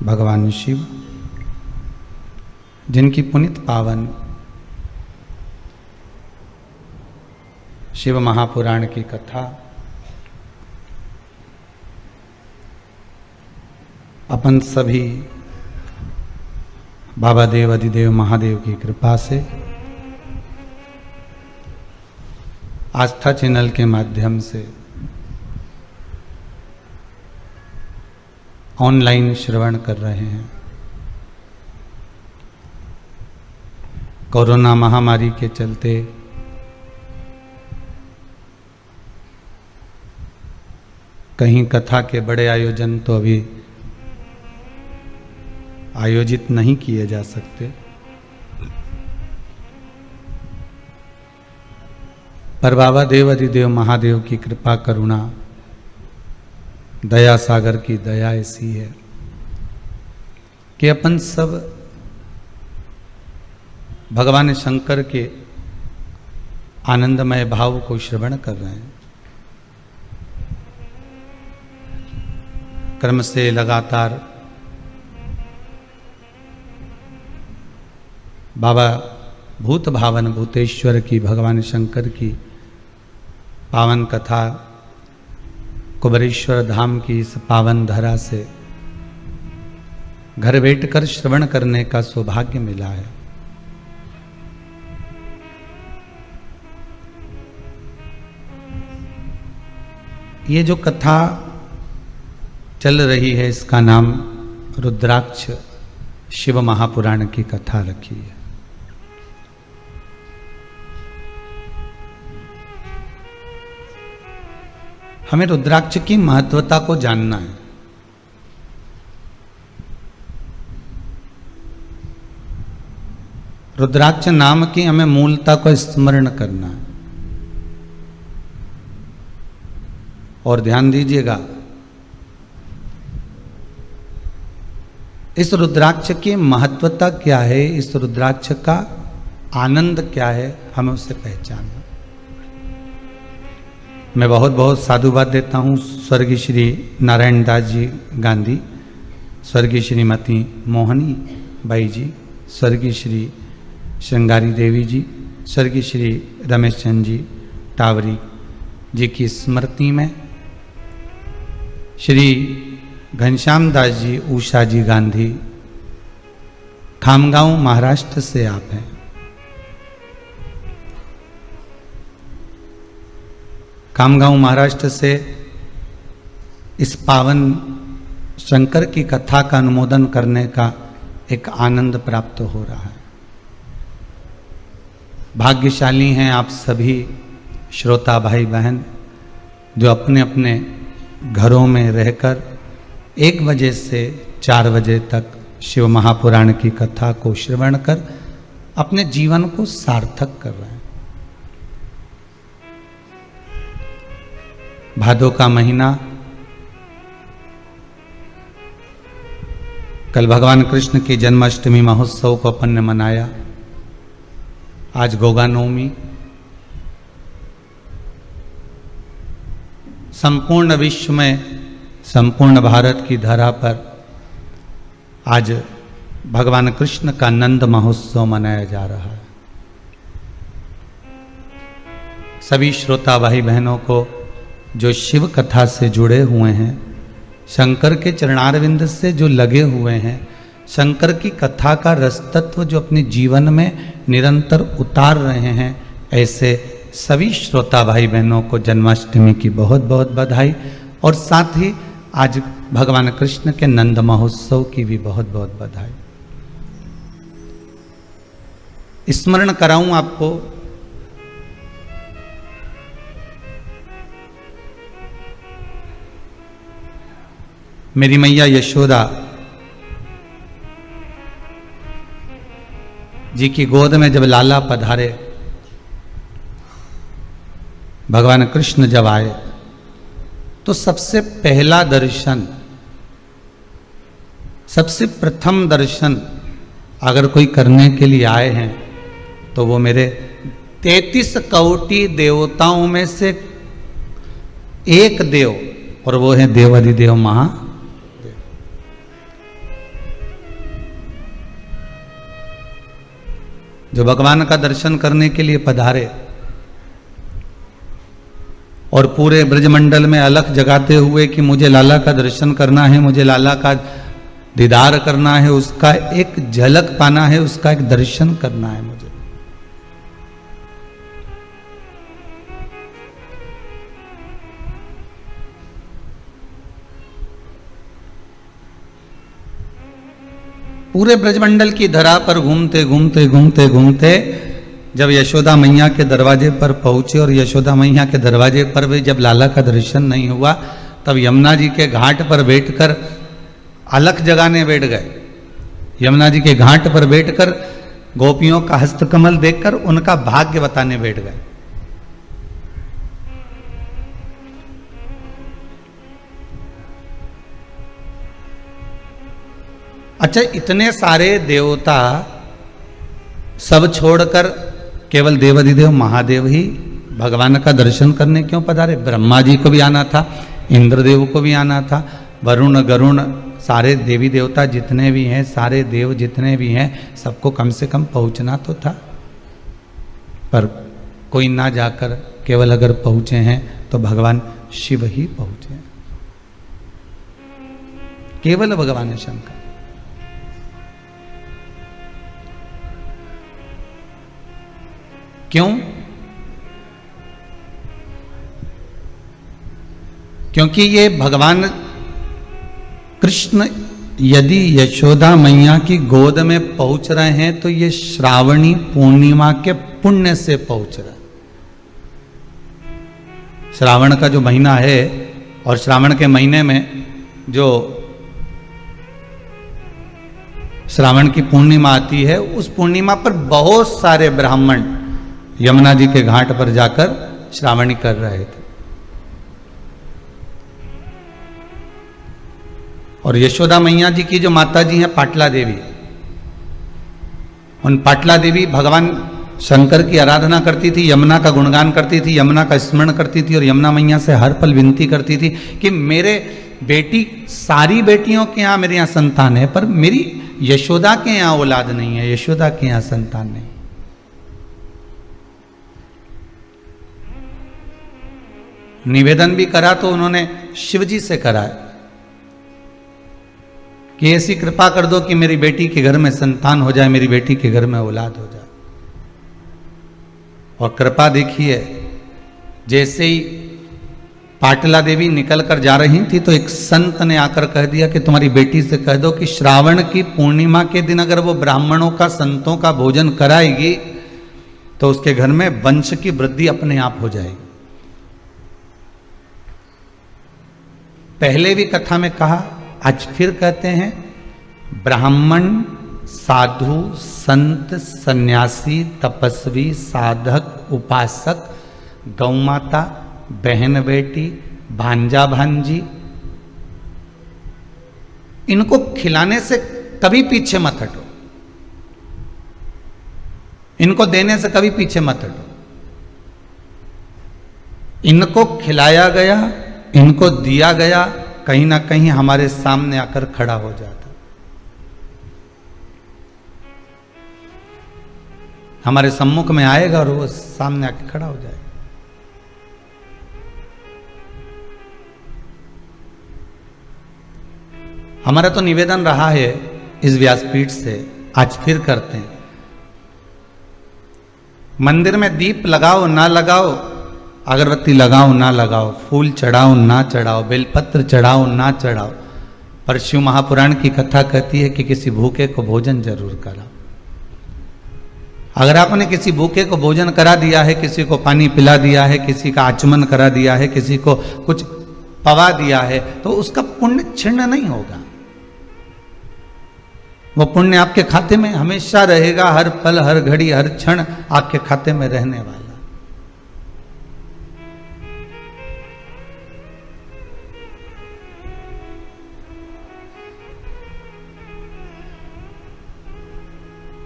भगवान शिव, जिनकी पुनित पावन शिव महापुराण की कथा अपन सभी बाबा देव अधिदेव महादेव की कृपा से आस्था चैनल के माध्यम से ऑनलाइन श्रवण कर रहे हैं। कोरोना महामारी के चलते कहीं कथा के बड़े आयोजन तो अभी आयोजित नहीं किए जा सकते, पर बाबा देव अधिदेव महादेव की कृपा करुणा दया सागर की दया ऐसी है कि अपन सब भगवान शंकर के आनंदमय भाव को श्रवण कर रहे हैं। क्रम से लगातार बाबा भूत भावन भूतेश्वर की भगवान शंकर की पावन कथा कुबेरेश्वर धाम की इस पावन धरा से घर बैठकर श्रवण करने का सौभाग्य मिला है। ये जो कथा चल रही है इसका नाम रुद्राक्ष शिव महापुराण की कथा रखी है। हमें रुद्राक्ष की महत्वता को जानना है। रुद्राक्ष नाम की हमें मूलता को स्मरण करना है। और ध्यान दीजिएगा, इस रुद्राक्ष की महत्वता क्या है, इस रुद्राक्ष का आनंद क्या है, हमें उसे पहचानना। मैं बहुत बहुत साधुवाद देता हूँ स्वर्गीय श्री नारायण दास जी गांधी, स्वर्गीय श्रीमती मोहनी बाई जी, स्वर्गीय श्री श्रृंगारी देवी जी, स्वर्गीय श्री रमेश चंद जी टावरी जी की स्मृति में श्री घनश्याम दास जी उषा जी गांधी खामगांव महाराष्ट्र से आप हैं। खामगांव महाराष्ट्र से इस पावन शंकर की कथा का अनुमोदन करने का एक आनंद प्राप्त हो रहा है। भाग्यशाली हैं आप सभी श्रोता भाई बहन जो अपने अपने घरों में रहकर 1 बजे से 4 बजे तक शिव महापुराण की कथा को श्रवण कर अपने जीवन को सार्थक कर रहे हैं। भादों का महीना, कल भगवान कृष्ण की जन्माष्टमी महोत्सव को अपन ने मनाया। आज गोगा नवमी। संपूर्ण विश्व में, संपूर्ण भारत की धरा पर आज भगवान कृष्ण का नंद महोत्सव मनाया जा रहा है। सभी श्रोता भाई बहनों को जो शिव कथा से जुड़े हुए हैं, शंकर के चरणारविंद से जो लगे हुए हैं, शंकर की कथा का रस तत्व जो अपने जीवन में निरंतर उतार रहे हैं, ऐसे सभी श्रोता भाई बहनों को जन्माष्टमी की बहुत बहुत बधाई। और साथ ही आज भगवान कृष्ण के नंद महोत्सव की भी बहुत बहुत बधाई। स्मरण कराऊं आपको, मेरी मैया यशोदा जी की गोद में जब लाला पधारे, भगवान कृष्ण जब आए, तो सबसे पहला दर्शन, सबसे प्रथम दर्शन अगर कोई करने के लिए आए हैं तो वो मेरे 33 कोटि देवताओं में से एक देव, और वो है देवाधिदेव महादेव। जो भगवान का दर्शन करने के लिए पधारे और पूरे ब्रजमंडल में अलख जगाते हुए कि मुझे लाला का दर्शन करना है, मुझे लाला का दीदार करना है, उसका एक झलक पाना है, उसका एक दर्शन करना है मुझे। पूरे ब्रजमंडल की धरा पर घूमते घूमते घूमते घूमते जब यशोदा मैया के दरवाजे पर पहुंचे और यशोदा मैया के दरवाजे पर भी जब लाला का दर्शन नहीं हुआ, तब यमुना जी के घाट पर बैठकर अलख जगाने बैठ गए। यमुना जी के घाट पर बैठकर गोपियों का हस्तकमल देखकर उनका भाग्य बताने बैठ गए। अच्छा, इतने सारे देवता सब छोड़कर केवल देवाधिदेव महादेव ही भगवान का दर्शन करने क्यों पधारे? ब्रह्मा जी को भी आना था, इंद्रदेव को भी आना था, वरुण गरुण सारे देवी देवता जितने भी हैं, सारे देव जितने भी हैं, सबको कम से कम पहुंचना तो था। पर कोई ना जाकर केवल अगर पहुंचे हैं तो भगवान शिव ही पहुंचे, केवल भगवान शंकर। क्यों? क्योंकि ये भगवान कृष्ण यदि यशोदा मैया की गोद में पहुंच रहे हैं तो ये श्रावणी पूर्णिमा के पुण्य से पहुंच रहे हैं। श्रावण का जो महीना है और श्रावण के महीने में जो श्रावण की पूर्णिमा आती है, उस पूर्णिमा पर बहुत सारे ब्राह्मण यमुना जी के घाट पर जाकर श्रावणी कर रहे थे। और यशोदा मैया जी की जो माता जी हैं पाटला देवी, उन पाटला देवी भगवान शंकर की आराधना करती थी, यमुना का गुणगान करती थी, यमुना का स्मरण करती थी और यमुना मैया से हर पल विनती करती थी कि मेरे बेटी, सारी बेटियों के यहाँ मेरे यहाँ संतान है, पर मेरी यशोदा के यहाँ औलाद नहीं है, यशोदा के यहाँ संतान नहीं। निवेदन भी करा तो उन्होंने शिव जी से करा कि ऐसी कृपा कर दो कि मेरी बेटी के घर में संतान हो जाए, मेरी बेटी के घर में औलाद हो जाए। और कृपा देखिए, जैसे ही पाटला देवी निकल कर जा रही थी तो एक संत ने आकर कह दिया कि तुम्हारी बेटी से कह दो कि श्रावण की पूर्णिमा के दिन अगर वो ब्राह्मणों का, संतों का भोजन कराएगी तो उसके घर में वंश की वृद्धि अपने आप हो जाएगी। पहले भी कथा में कहा, आज फिर कहते हैं, ब्राह्मण, साधु, संत, सन्यासी, तपस्वी, साधक, उपासक, गौमाता, बहन बेटी, भांजा भांजी, इनको खिलाने से कभी पीछे मत हटो, इनको देने से कभी पीछे मत हटो। इनको खिलाया गया, इनको दिया गया, कहीं ना कहीं हमारे सामने आकर खड़ा हो जाता, हमारे सम्मुख में आएगा और वो सामने आकर खड़ा हो जाएगा। हमारा तो निवेदन रहा है इस व्यासपीठ से, आज फिर करते हैं, मंदिर में दीप लगाओ ना लगाओ, अगरबत्ती लगाओ ना लगाओ, फूल चढ़ाओ ना चढ़ाओ, बेलपत्र चढ़ाओ ना चढ़ाओ, पर शिव महापुराण की कथा कहती है कि किसी भूखे को भोजन जरूर कराओ। अगर आपने किसी भूखे को भोजन करा दिया है, किसी को पानी पिला दिया है, किसी का आचमन करा दिया है, किसी को कुछ पवा दिया है, तो उसका पुण्य क्षीण नहीं होगा, वो पुण्य आपके खाते में हमेशा रहेगा, हर पल, हर घड़ी, हर क्षण आपके खाते में रहने वाला।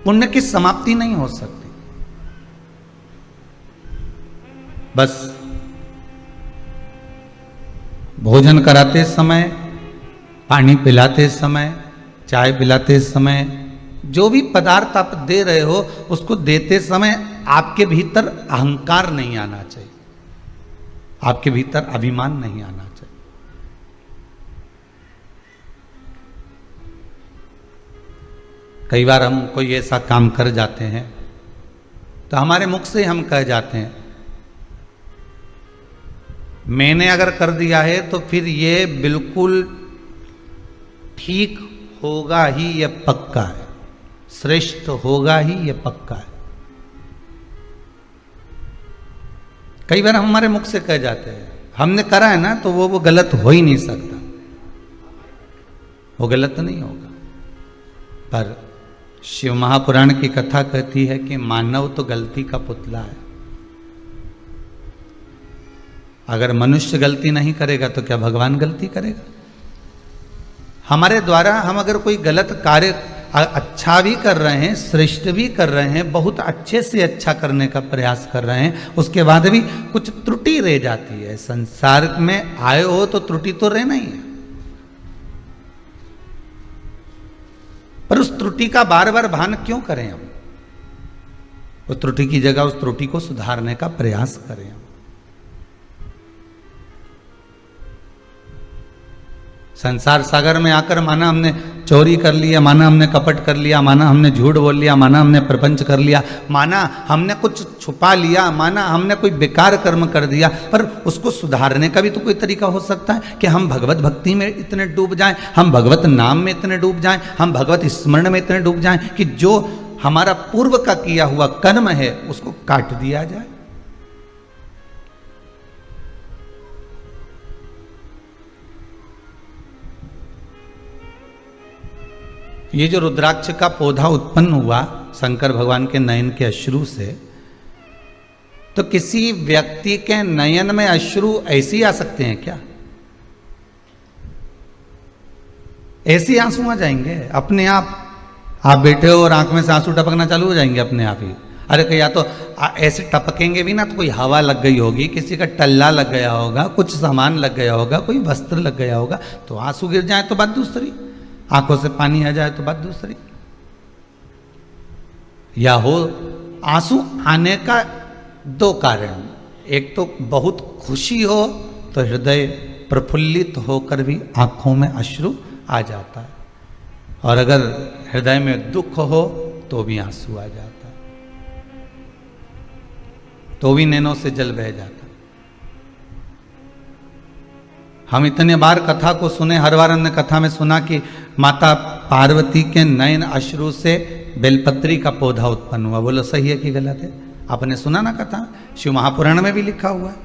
पुण्य की समाप्ति नहीं हो सकती, बस भोजन कराते समय, पानी पिलाते समय, चाय पिलाते समय, जो भी पदार्थ आप दे रहे हो उसको देते समय आपके भीतर अहंकार नहीं आना चाहिए, आपके भीतर अभिमान नहीं आना चाहिए। कई बार हम कोई ऐसा काम कर जाते हैं तो हमारे मुख से हम कह जाते हैं मैंने अगर कर दिया है तो फिर ये बिल्कुल ठीक होगा ही, ये पक्का है, श्रेष्ठ होगा ही, ये पक्का है। कई बार हम हमारे मुख से कह जाते हैं हमने करा है ना तो वो गलत हो ही नहीं सकता, वो गलत नहीं होगा। पर शिव महापुराण की कथा कहती है कि मानव तो गलती का पुतला है। अगर मनुष्य गलती नहीं करेगा तो क्या भगवान गलती करेगा? हमारे द्वारा हम अगर कोई गलत कार्य अच्छा भी कर रहे हैं, श्रेष्ठ भी कर रहे हैं, बहुत अच्छे से अच्छा करने का प्रयास कर रहे हैं, उसके बाद भी कुछ त्रुटि रह जाती है। संसार में आए हो तो त्रुटि तो रहना ही है, पर उस त्रुटि का बार बार भान क्यों करें हम? उस त्रुटि की जगह उस त्रुटि को सुधारने का प्रयास करें हम। संसार सागर में आकर माना हमने चोरी कर लिया, माना हमने कपट कर लिया, माना हमने झूठ बोल लिया, माना हमने प्रपंच कर लिया, माना हमने कुछ छुपा लिया, माना हमने कोई बेकार कर्म कर दिया, पर उसको सुधारने का भी तो कोई तरीका हो सकता है कि हम भगवत भक्ति में इतने डूब जाएं, हम भगवत नाम में इतने डूब जाएं, हम भगवत स्मरण में इतने डूब जाएं कि जो हमारा पूर्व का किया हुआ कर्म है उसको काट दिया जाए। ये जो रुद्राक्ष का पौधा उत्पन्न हुआ शंकर भगवान के नयन के अश्रु से, तो किसी व्यक्ति के नयन में अश्रु ऐसे ही आ सकते हैं क्या? ऐसे आंसू आ जाएंगे अपने आप? आप बैठे हो और आंख में से आंसू टपकना चालू हो जाएंगे अपने आप ही? अरे या तो ऐसे टपकेंगे भी ना तो कोई हवा लग गई होगी, किसी का टल्ला लग गया होगा, कुछ सामान लग गया होगा, कोई वस्त्र लग गया होगा, तो आंसू गिर जाए तो बात दूसरी, आंखों से पानी आ जाए तो बात दूसरी। या हो आंसू आने का दो कारण, एक तो बहुत खुशी हो तो हृदय प्रफुल्लित होकर भी आंखों में अश्रु आ जाता है, और अगर हृदय में दुख हो तो भी आंसू आ जाता है, तो भी नैनों से जल बह जाता है। हम इतने बार कथा को सुने, हर बार हमने कथा में सुना कि माता पार्वती के नयन अश्रु से बेलपत्री का पौधा उत्पन्न हुआ। बोलो सही है कि गलत है? आपने सुना ना कथा? शिव महापुराण में भी लिखा हुआ है,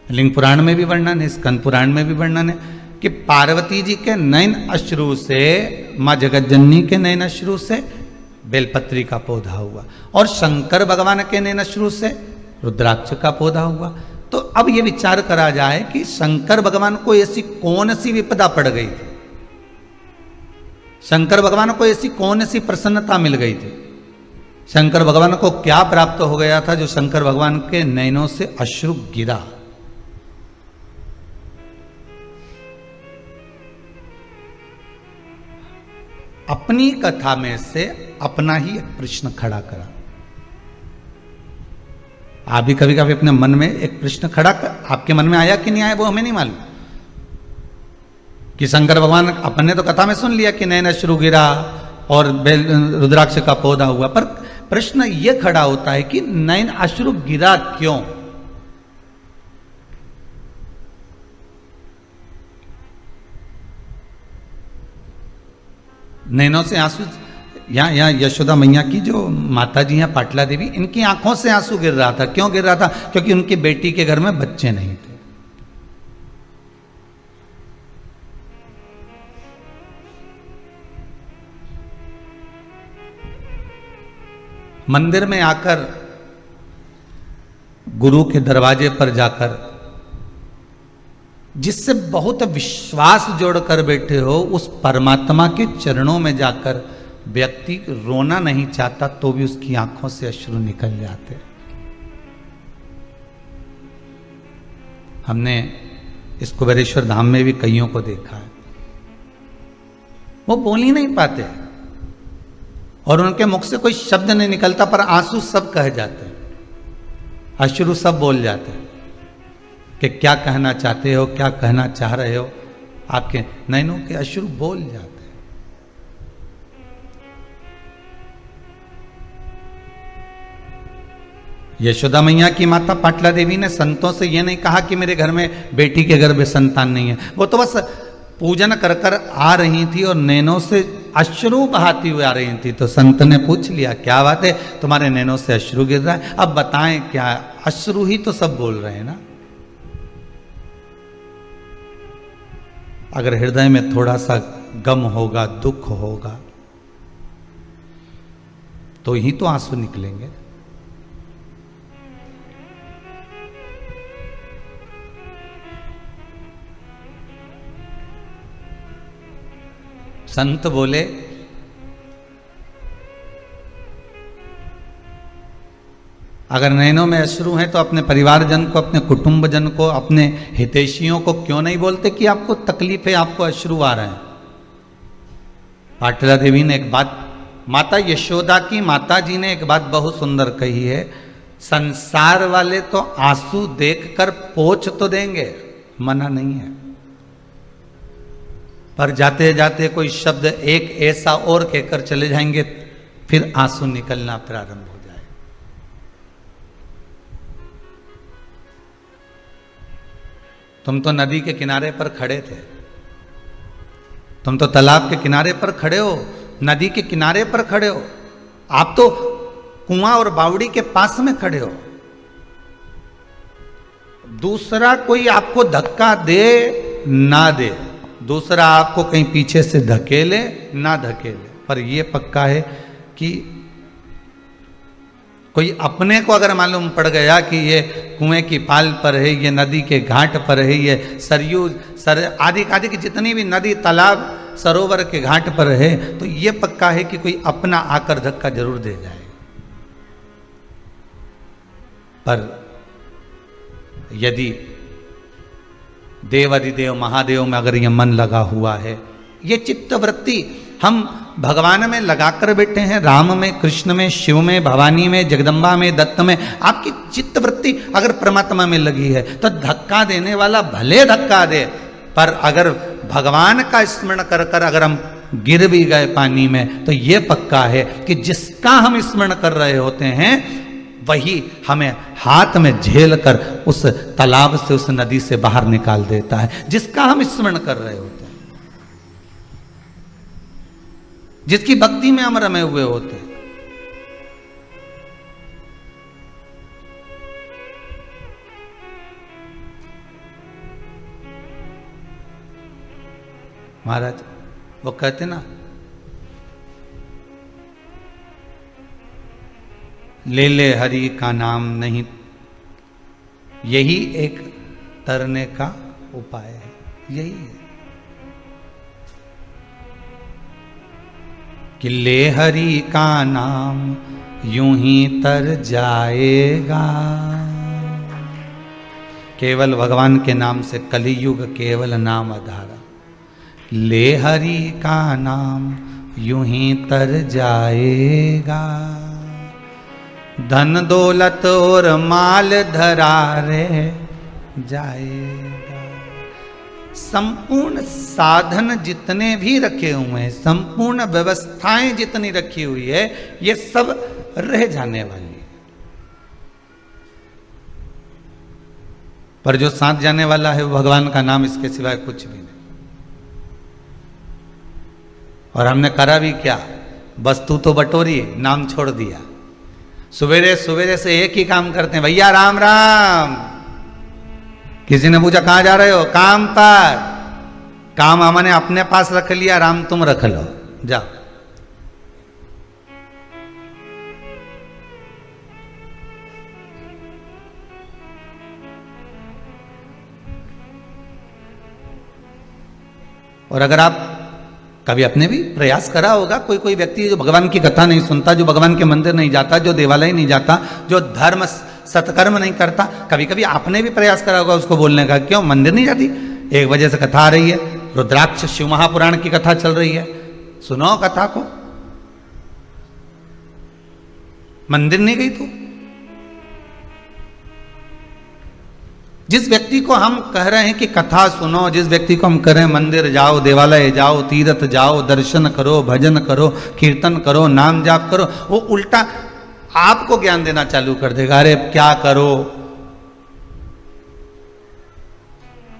लिंग पुराण में भी वर्णन है, स्कंद पुराण में भी वर्णन है कि पार्वती जी के नयन अश्रु से, माँ जगतजननी के नयन अश्रु से बेलपत्री का पौधा हुआ, और शंकर भगवान के नयन अश्रु से रुद्राक्ष का पौधा हुआ। तो अब ये विचार करा जाए कि शंकर भगवान को ऐसी कौन सी विपदा पड़ गई थी, शंकर भगवान को ऐसी कौन सी प्रसन्नता मिल गई थी, शंकर भगवान को क्या प्राप्त हो गया था जो शंकर भगवान के नयनों से अश्रु गिरा? अपनी कथा में से अपना ही एक प्रश्न खड़ा करा। आप भी कभी कभी अपने मन में एक प्रश्न खड़ा कर, आपके मन में आया कि नहीं आया वो हमें नहीं मालूम, कि शंकर भगवान, अपने तो कथा में सुन लिया कि नयन अश्रु गिरा और रुद्राक्ष का पौधा हुआ, पर प्रश्न ये खड़ा होता है कि नयन अश्रु गिरा क्यों? नैनों से आंसू, यहाँ यशोदा मैया की जो माता जी हैं पाटला देवी, इनकी आंखों से आंसू गिर रहा था। क्यों गिर रहा था? क्योंकि उनकी बेटी के घर में बच्चे नहीं थे। मंदिर में आकर, गुरु के दरवाजे पर जाकर, जिससे बहुत विश्वास जोड़कर बैठे हो, उस परमात्मा के चरणों में जाकर व्यक्ति रोना नहीं चाहता तो भी उसकी आंखों से अश्रु निकल जाते। हमने इस कुबेरेश्वर धाम में भी कईयों को देखा है, वो बोल ही नहीं पाते, और उनके मुख से कोई शब्द नहीं निकलता, पर आंसू सब कह जाते हैं, अश्रु सब बोल जाते हैं कि क्या कहना चाहते हो, क्या कहना चाह रहे हो। आपके नैनों के अश्रु बोल जाते हैं। यशोदा मैया की माता पाटला देवी ने संतों से यह नहीं कहा कि मेरे घर में बेटी के गर्भ में संतान नहीं है, वो तो बस पूजन कर कर आ रही थी और नैनों से अश्रु बहाती हुई आ रही थी। तो संत ने पूछ लिया, क्या बात है, तुम्हारे नैनों से अश्रु गिर रहा है, अब बताएं क्या। अश्रु ही तो सब बोल रहे हैं ना। अगर हृदय में थोड़ा सा गम होगा, दुख होगा, तो ही तो आंसू निकलेंगे। संत बोले, अगर नैनों में अश्रु हैं तो अपने परिवारजन को, अपने कुटुंबजन को, अपने हितैषियों को क्यों नहीं बोलते कि आपको तकलीफ है, आपको अश्रु आ रहे हैं। पाटला देवी ने एक बात, माता यशोदा की माता जी ने एक बात बहुत सुंदर कही है, संसार वाले तो आंसू देखकर पोंछ तो देंगे, मना नहीं है, पर जाते जाते कोई शब्द एक ऐसा और कहकर चले जाएंगे, फिर आंसू निकलना प्रारंभ हो जाए। तुम तो नदी के किनारे पर खड़े थे, तुम तो तालाब के किनारे पर खड़े हो, नदी के किनारे पर खड़े हो, आप तो कुआं और बावड़ी के पास में खड़े हो। दूसरा कोई आपको धक्का दे ना दे, दूसरा आपको कहीं पीछे से धकेले ना धकेले, पर यह पक्का है कि कोई अपने को अगर मालूम पड़ गया कि ये कुएं की पाल पर है, ये नदी के घाट पर है, ये सरयू आदि आदि की जितनी भी नदी तालाब सरोवर के घाट पर है, तो ये पक्का है कि कोई अपना आकर धक्का जरूर दे जाए। पर यदि देवाधिदेव महादेव में अगर ये मन लगा हुआ है, ये चित्त वृत्ति हम भगवान में लगाकर बैठे हैं, राम में, कृष्ण में, शिव में, भवानी में, जगदम्बा में, दत्त में, आपकी चित्त वृत्ति अगर परमात्मा में लगी है तो धक्का देने वाला भले धक्का दे, पर अगर भगवान का स्मरण कर कर अगर हम गिर भी गए पानी में, तो ये पक्का है कि जिसका हम स्मरण कर रहे होते हैं वही हमें हाथ में झेल कर उस तालाब से, उस नदी से बाहर निकाल देता है, जिसका हम स्मरण कर रहे होते हैं, जिसकी भक्ति में हम रमे हुए होते हैं। महाराज वो कहते ना, ले ले हरि का नाम नहीं, यही एक तरने का उपाय है, यही है कि ले हरि का नाम यूं ही तर जाएगा। केवल भगवान के नाम से कलियुग केवल नाम आधारा, ले हरि का नाम यूं ही तर जाएगा। धन दौलत और माल धरारे जाएगा। संपूर्ण साधन जितने भी रखे हुए हैं, संपूर्ण व्यवस्थाएं जितनी रखी हुई है, ये सब रह जाने वाली है, पर जो साथ जाने वाला है वो भगवान का नाम, इसके सिवाय कुछ भी नहीं। और हमने करा भी क्या, वस्तु तो बटोरी, नाम छोड़ दिया। सवेरे सवेरे से एक ही काम करते हैं, भैया राम राम। किसी ने पूछा कहां जा रहे हो, काम पर। काम हमने अपने पास रख लिया, राम तुम रख लो, जाओ। और अगर आप कभी अपने भी प्रयास करा होगा, कोई कोई व्यक्ति जो भगवान की कथा नहीं सुनता, जो भगवान के मंदिर नहीं जाता, जो देवालय नहीं जाता, जो धर्म सत्कर्म नहीं करता, कभी कभी आपने भी प्रयास करा होगा उसको बोलने का, क्यों मंदिर नहीं जाती, एक वजह से कथा आ रही है, रुद्राक्ष शिव महापुराण की कथा चल रही है, सुनो कथा को। मंदिर नहीं गई तू? जिस व्यक्ति को हम कह रहे हैं कि कथा सुनो, जिस व्यक्ति को हम कह रहे हैं मंदिर जाओ, देवालय जाओ, तीर्थ जाओ, दर्शन करो, भजन करो, कीर्तन करो, नाम जाप करो, वो उल्टा आपको ज्ञान देना चालू कर देगा। अरे क्या करो,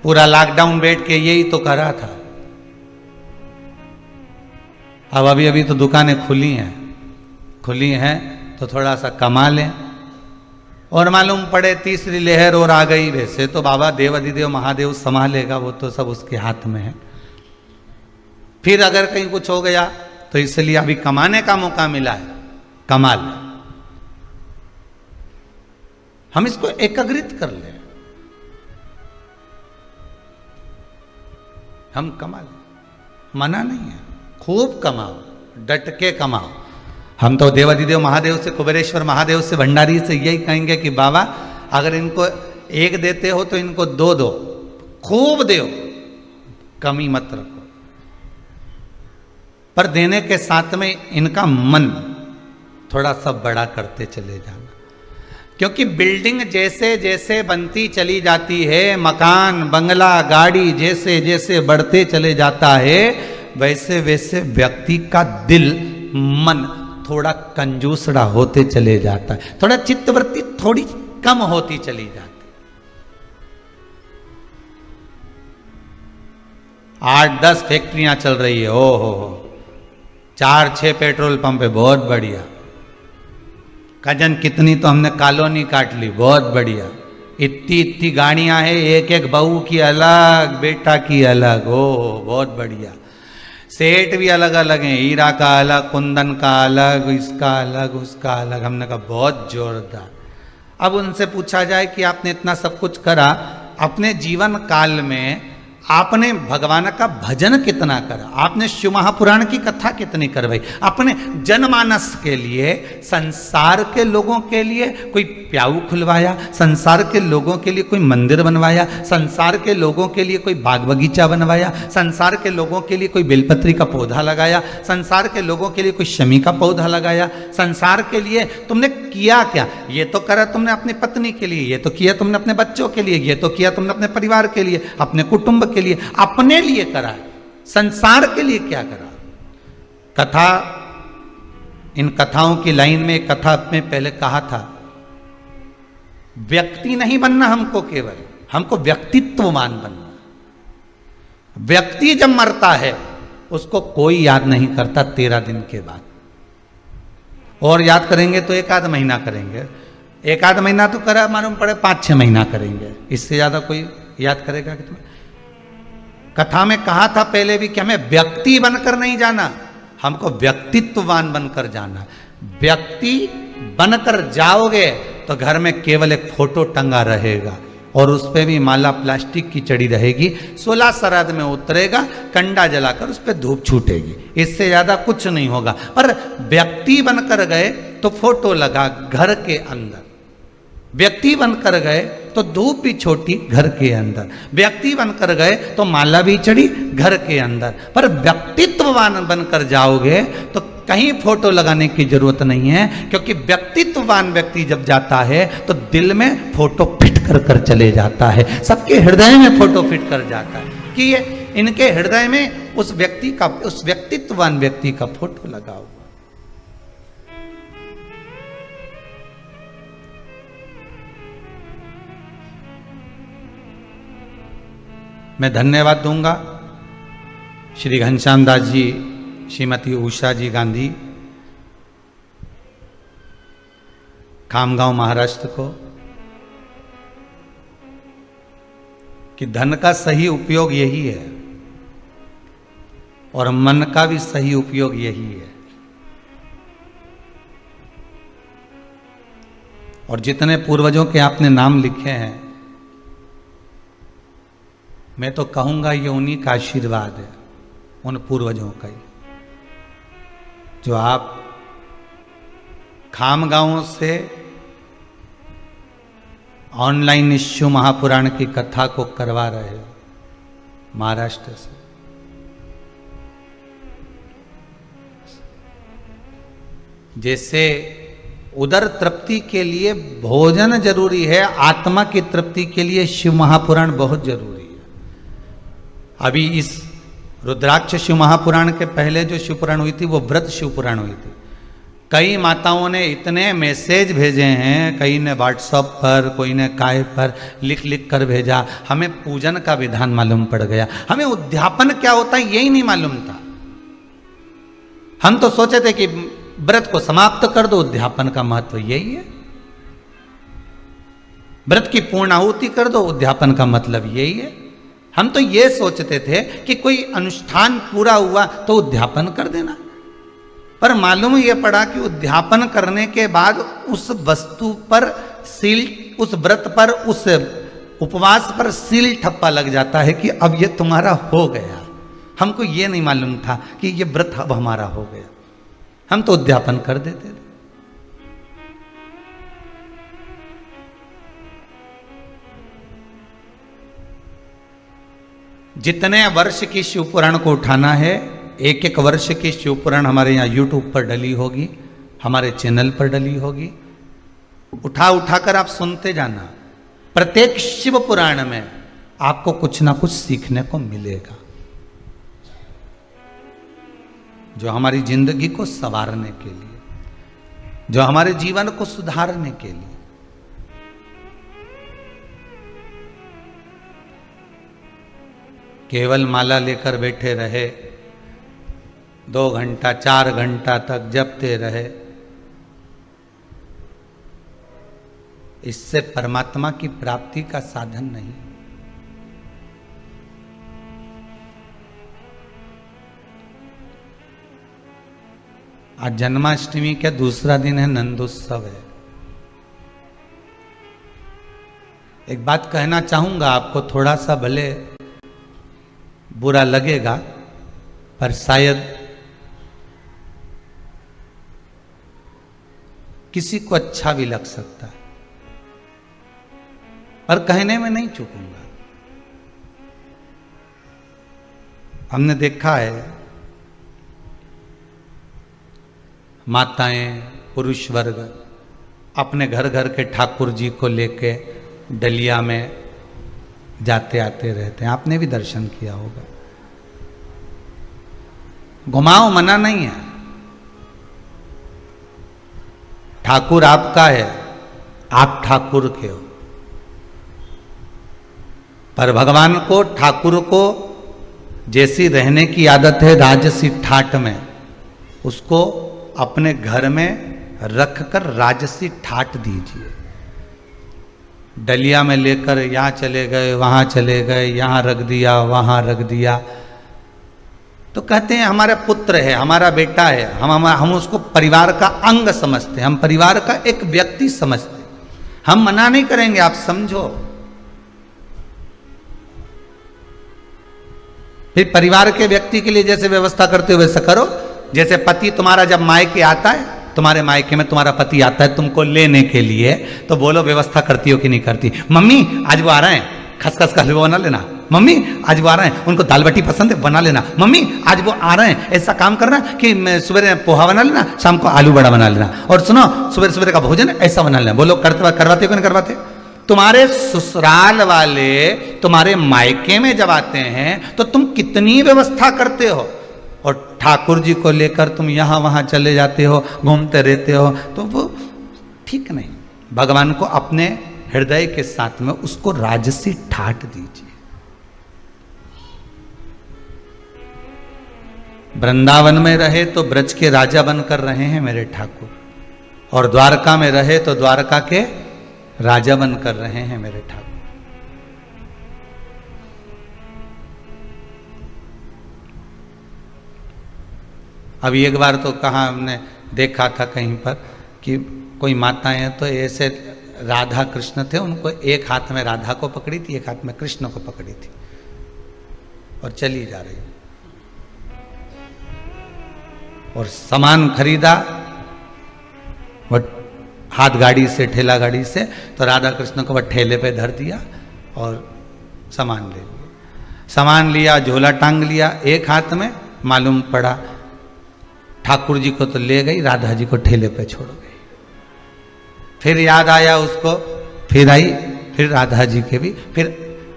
पूरा लॉकडाउन बैठ के यही तो कर रहा था। अब अभी तो दुकानें खुली हैं तो थोड़ा सा कमा लें, और मालूम पड़े तीसरी लहर और आ गई, वैसे तो बाबा देव अधिदेव महादेव संभालेगा, वो तो सब उसके हाथ में है। फिर अगर कहीं कुछ हो गया तो इसलिए अभी कमाने का मौका मिला है, कमा ले, हम इसको एकाग्रित कर ले, हम कमा ले, मना नहीं है, खूब कमाओ, डट के कमाओ। हम तो देवाधिदेव महादेव से, कुबेरेश्वर महादेव से, भंडारी से यही कहेंगे कि बाबा अगर इनको एक देते हो तो इनको दो दो, खूब दो, कमी मत रखो। पर देने के साथ में इनका मन थोड़ा सा बड़ा करते चले जाना, क्योंकि बिल्डिंग जैसे जैसे बनती चली जाती है, मकान बंगला गाड़ी जैसे जैसे बढ़ते चले जाता है, वैसे वैसे व्यक्ति का दिल मन थोड़ा कंजूसड़ा होते चले जाता है, थोड़ा चित्तवृत्ति थोड़ी कम होती चली जाती। 8-10 फैक्ट्रियां चल रही है, ओ हो 4-6 पेट्रोल पंप है, बहुत बढ़िया। कजन कितनी तो हमने कॉलोनी काट ली, बहुत बढ़िया। इतनी गाड़ियां हैं, एक एक बहू की अलग, बेटा की अलग, ओ बहुत बढ़िया। सेठ भी अलग अलग हैं, हीरा का अलग, कुंदन का अलग, इसका अलग, उसका अलग। हमने कहा बहुत जोरदार। अब उनसे पूछा जाए कि आपने इतना सब कुछ करा, अपने जीवन काल में आपने भगवान का भजन कितना करा, आपने शिव महापुराण की कथा कितनी करवाई, अपने जनमानस के लिए, संसार के लोगों के लिए कोई प्याऊ खुलवाया, संसार के लोगों के लिए कोई मंदिर बनवाया, संसार के लोगों के लिए कोई बाग बगीचा बनवाया, संसार के लोगों के लिए कोई बेलपत्री का पौधा लगाया, संसार के लोगों के लिए कोई शमी का पौधा लगाया, संसार के लिए तुमने किया क्या? ये तो करा तुमने अपनी पत्नी के लिए, ये तो किया तुमने अपने बच्चों के लिए, ये तो किया तुमने अपने परिवार के लिए, अपने कुटुंब के लिए, अपने लिए करा, संसार के लिए क्या करा? कथा, इन कथाओं की लाइन में एक कथा में पहले कहा था, व्यक्ति नहीं बनना हमको, केवल हमको व्यक्तित्ववान बनना। व्यक्ति जब मरता है उसको कोई याद नहीं करता 13 दिन के बाद, और याद करेंगे तो 1 आध महीना करेंगे, 1 आध महीना तो करा मालूम पड़े 5-6 महीना करेंगे, इससे ज्यादा कोई याद करेगा कि तुम्हें? कथा में कहा था पहले भी कि हमें व्यक्ति बनकर नहीं जाना, हमको व्यक्तित्ववान बनकर जाना। व्यक्ति बनकर जाओगे तो घर में केवल एक फोटो टंगा रहेगा, और उस पर भी माला प्लास्टिक की चढ़ी रहेगी, 16 श्राद्ध में उतरेगा, कंडा जलाकर उस पर धूप छूटेगी, इससे ज्यादा कुछ नहीं होगा। पर व्यक्ति बनकर गए तो फोटो लगा घर के अंदर, व्यक्ति बनकर गए तो धूप भी छोटी घर के अंदर, व्यक्ति बनकर गए तो माला भी चढ़ी घर के अंदर। पर व्यक्तित्ववान बनकर जाओगे तो कहीं फोटो लगाने की जरूरत नहीं है, क्योंकि व्यक्तित्ववान व्यक्ति जब जाता है तो दिल में फोटो फिट कर कर चले जाता है, सबके हृदय में फोटो फिट कर जाता है कि ये इनके हृदय में उस व्यक्ति का, उस व्यक्तित्ववान व्यक्ति का फोटो लगा हुआ। मैं धन्यवाद दूंगा श्री घनश्याम दास जी, श्रीमती उषा जी गांधी, खामगांव महाराष्ट्र को, कि धन का सही उपयोग यही है और मन का भी सही उपयोग यही है। और जितने पूर्वजों के आपने नाम लिखे हैं, मैं तो कहूंगा ये उन्हीं का आशीर्वाद है, उन पूर्वजों का ही, जो आप खामगांव से ऑनलाइन शिव महापुराण की कथा को करवा रहे हो, महाराष्ट्र से। जैसे उदर तृप्ति के लिए भोजन जरूरी है, आत्मा की तृप्ति के लिए शिव महापुराण बहुत जरूरी है। अभी इस रुद्राक्ष शिव महापुराण के पहले जो शिव पुराण हुई थी वो व्रत शिव पुराण हुई थी। कई माताओं ने इतने मैसेज भेजे हैं, कई ने व्हाट्सएप पर, कोई ने काय पर लिख लिख कर भेजा, हमें पूजन का विधान मालूम पड़ गया, हमें उद्यापन क्या होता है यही नहीं मालूम था। हम तो सोचे थे कि व्रत को समाप्त कर दो, उद्यापन का महत्व यही है। व्रत की पूर्णाहुति कर दो, उद्यापन का मतलब यही है। हम तो ये सोचते थे कि कोई अनुष्ठान पूरा हुआ तो उद्यापन कर देना, पर मालूम ये पड़ा कि उद्यापन करने के बाद उस वस्तु पर सील, उस व्रत पर, उस उपवास पर सील ठप्पा लग जाता है कि अब ये तुम्हारा हो गया। हमको ये नहीं मालूम था कि ये व्रत अब हमारा हो गया, हम तो उद्यापन कर देते थे। जितने वर्ष की शिव पुराण को उठाना है, एक एक वर्ष की शिव पुराण हमारे यहाँ यूट्यूब पर डली होगी, हमारे चैनल पर डली होगी। उठा उठा कर आप सुनते जाना। प्रत्येक शिव पुराण में आपको कुछ ना कुछ सीखने को मिलेगा, जो हमारी जिंदगी को संवारने के लिए, जो हमारे जीवन को सुधारने के लिए। केवल माला लेकर बैठे रहे, 2 घंटा 4 घंटा तक जपते रहे, इससे परमात्मा की प्राप्ति का साधन नहीं। आज जन्माष्टमी का दूसरा दिन है, नंदोत्सव है। एक बात कहना चाहूंगा आपको, थोड़ा सा भले बुरा लगेगा पर शायद किसी को अच्छा भी लग सकता है, पर कहने में नहीं चूकूंगा। हमने देखा है माताएं, पुरुष वर्ग अपने घर घर के ठाकुर जी को लेके डलिया में जाते आते रहते हैं। आपने भी दर्शन किया होगा। घुमाओ मना नहीं है, ठाकुर आपका है, आप ठाकुर के हो, पर भगवान को, ठाकुर को जैसी रहने की आदत है राजसी ठाट में, उसको अपने घर में रखकर राजसी ठाट दीजिए। डलिया में लेकर यहाँ चले गए, वहाँ चले गए, यहाँ रख दिया, वहाँ रख दिया, तो कहते हैं हमारा पुत्र है, हमारा बेटा है, हम उसको परिवार का अंग समझते हैं, हम परिवार का एक व्यक्ति समझते हैं। हम मना नहीं करेंगे, आप समझो। फिर परिवार के व्यक्ति के लिए जैसे व्यवस्था करते हो वैसा करो। जैसे पति तुम्हारा जब मायके आता है, तुम्हारे मायके में तुम्हारा पति आता है तुमको लेने के लिए, तो बोलो व्यवस्था करती हो कि नहीं करती? मम्मी आज वो आ रहे हैं, खसखस का हलवा बना लेना। मम्मी आज वो आ रहे हैं, उनको दाल बाटी पसंद है, बना लेना। मम्मी आज वो आ रहे हैं, ऐसा काम करना कि सुबह पोहा बना लेना, शाम को आलू बड़ा बना लेना, और सुनो सुबह सुबह का भोजन ऐसा बना लेना। बोलो करवाते हो कि नहीं करवाते? तुम्हारे ससुराल वाले तुम्हारे मायके में जब आते हैं तो तुम कितनी व्यवस्था करते हो, और ठाकुर जी को लेकर तुम यहां वहां चले जाते हो, घूमते रहते हो, तो वो ठीक नहीं। भगवान को अपने हृदय के साथ में उसको राजसी ठाट दीजिए। वृंदावन में रहे तो ब्रज के राजा बनकर रहे हैं मेरे ठाकुर, और द्वारका में रहे तो द्वारका के राजा बनकर रहे हैं मेरे ठाकुर। अभी एक बार तो कहाँ हमने देखा था कहीं पर कि कोई माताएं हैं तो ऐसे राधा कृष्ण थे, उनको एक हाथ में राधा को पकड़ी थी, एक हाथ में कृष्ण को पकड़ी थी, और चली जा रही। और सामान खरीदा वो हाथ गाड़ी से, ठेला गाड़ी से, तो राधा कृष्ण को वह ठेले पे धर दिया और सामान ले लिया। सामान लिया, झोला टांग लिया एक हाथ में, मालूम पड़ा ठाकुर जी को तो ले गई, राधा जी को ठेले पे छोड़ गई। फिर याद आया उसको, फिर आई, फिर राधा जी के भी, फिर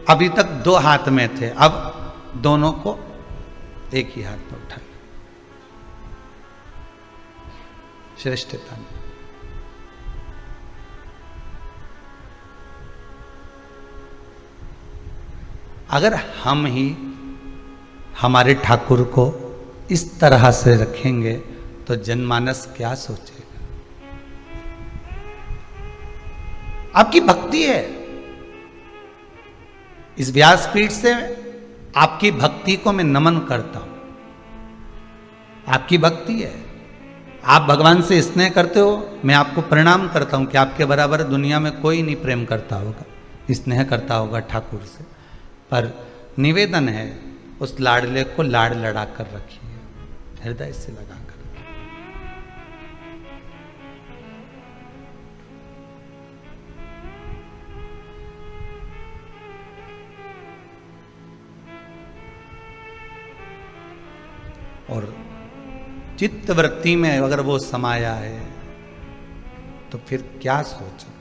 अभी तक दो हाथ में थे, अब दोनों को एक ही हाथ में उठा लिया श्रेष्ठता में। अगर हम ही हमारे ठाकुर को इस तरह से रखेंगे तो जनमानस क्या सोचेगा? आपकी भक्ति है, इस व्यासपीठ से आपकी भक्ति को मैं नमन करता हूं। आपकी भक्ति है, आप भगवान से स्नेह करते हो, मैं आपको प्रणाम करता हूं कि आपके बराबर दुनिया में कोई नहीं प्रेम करता होगा, स्नेह करता होगा ठाकुर से। पर निवेदन है, उस लाडले को लाड लड़ा कर रखिए, हृदय से लगा कर। और चित्त वृत्ति में अगर वो समाया है तो फिर क्या सोचेगा?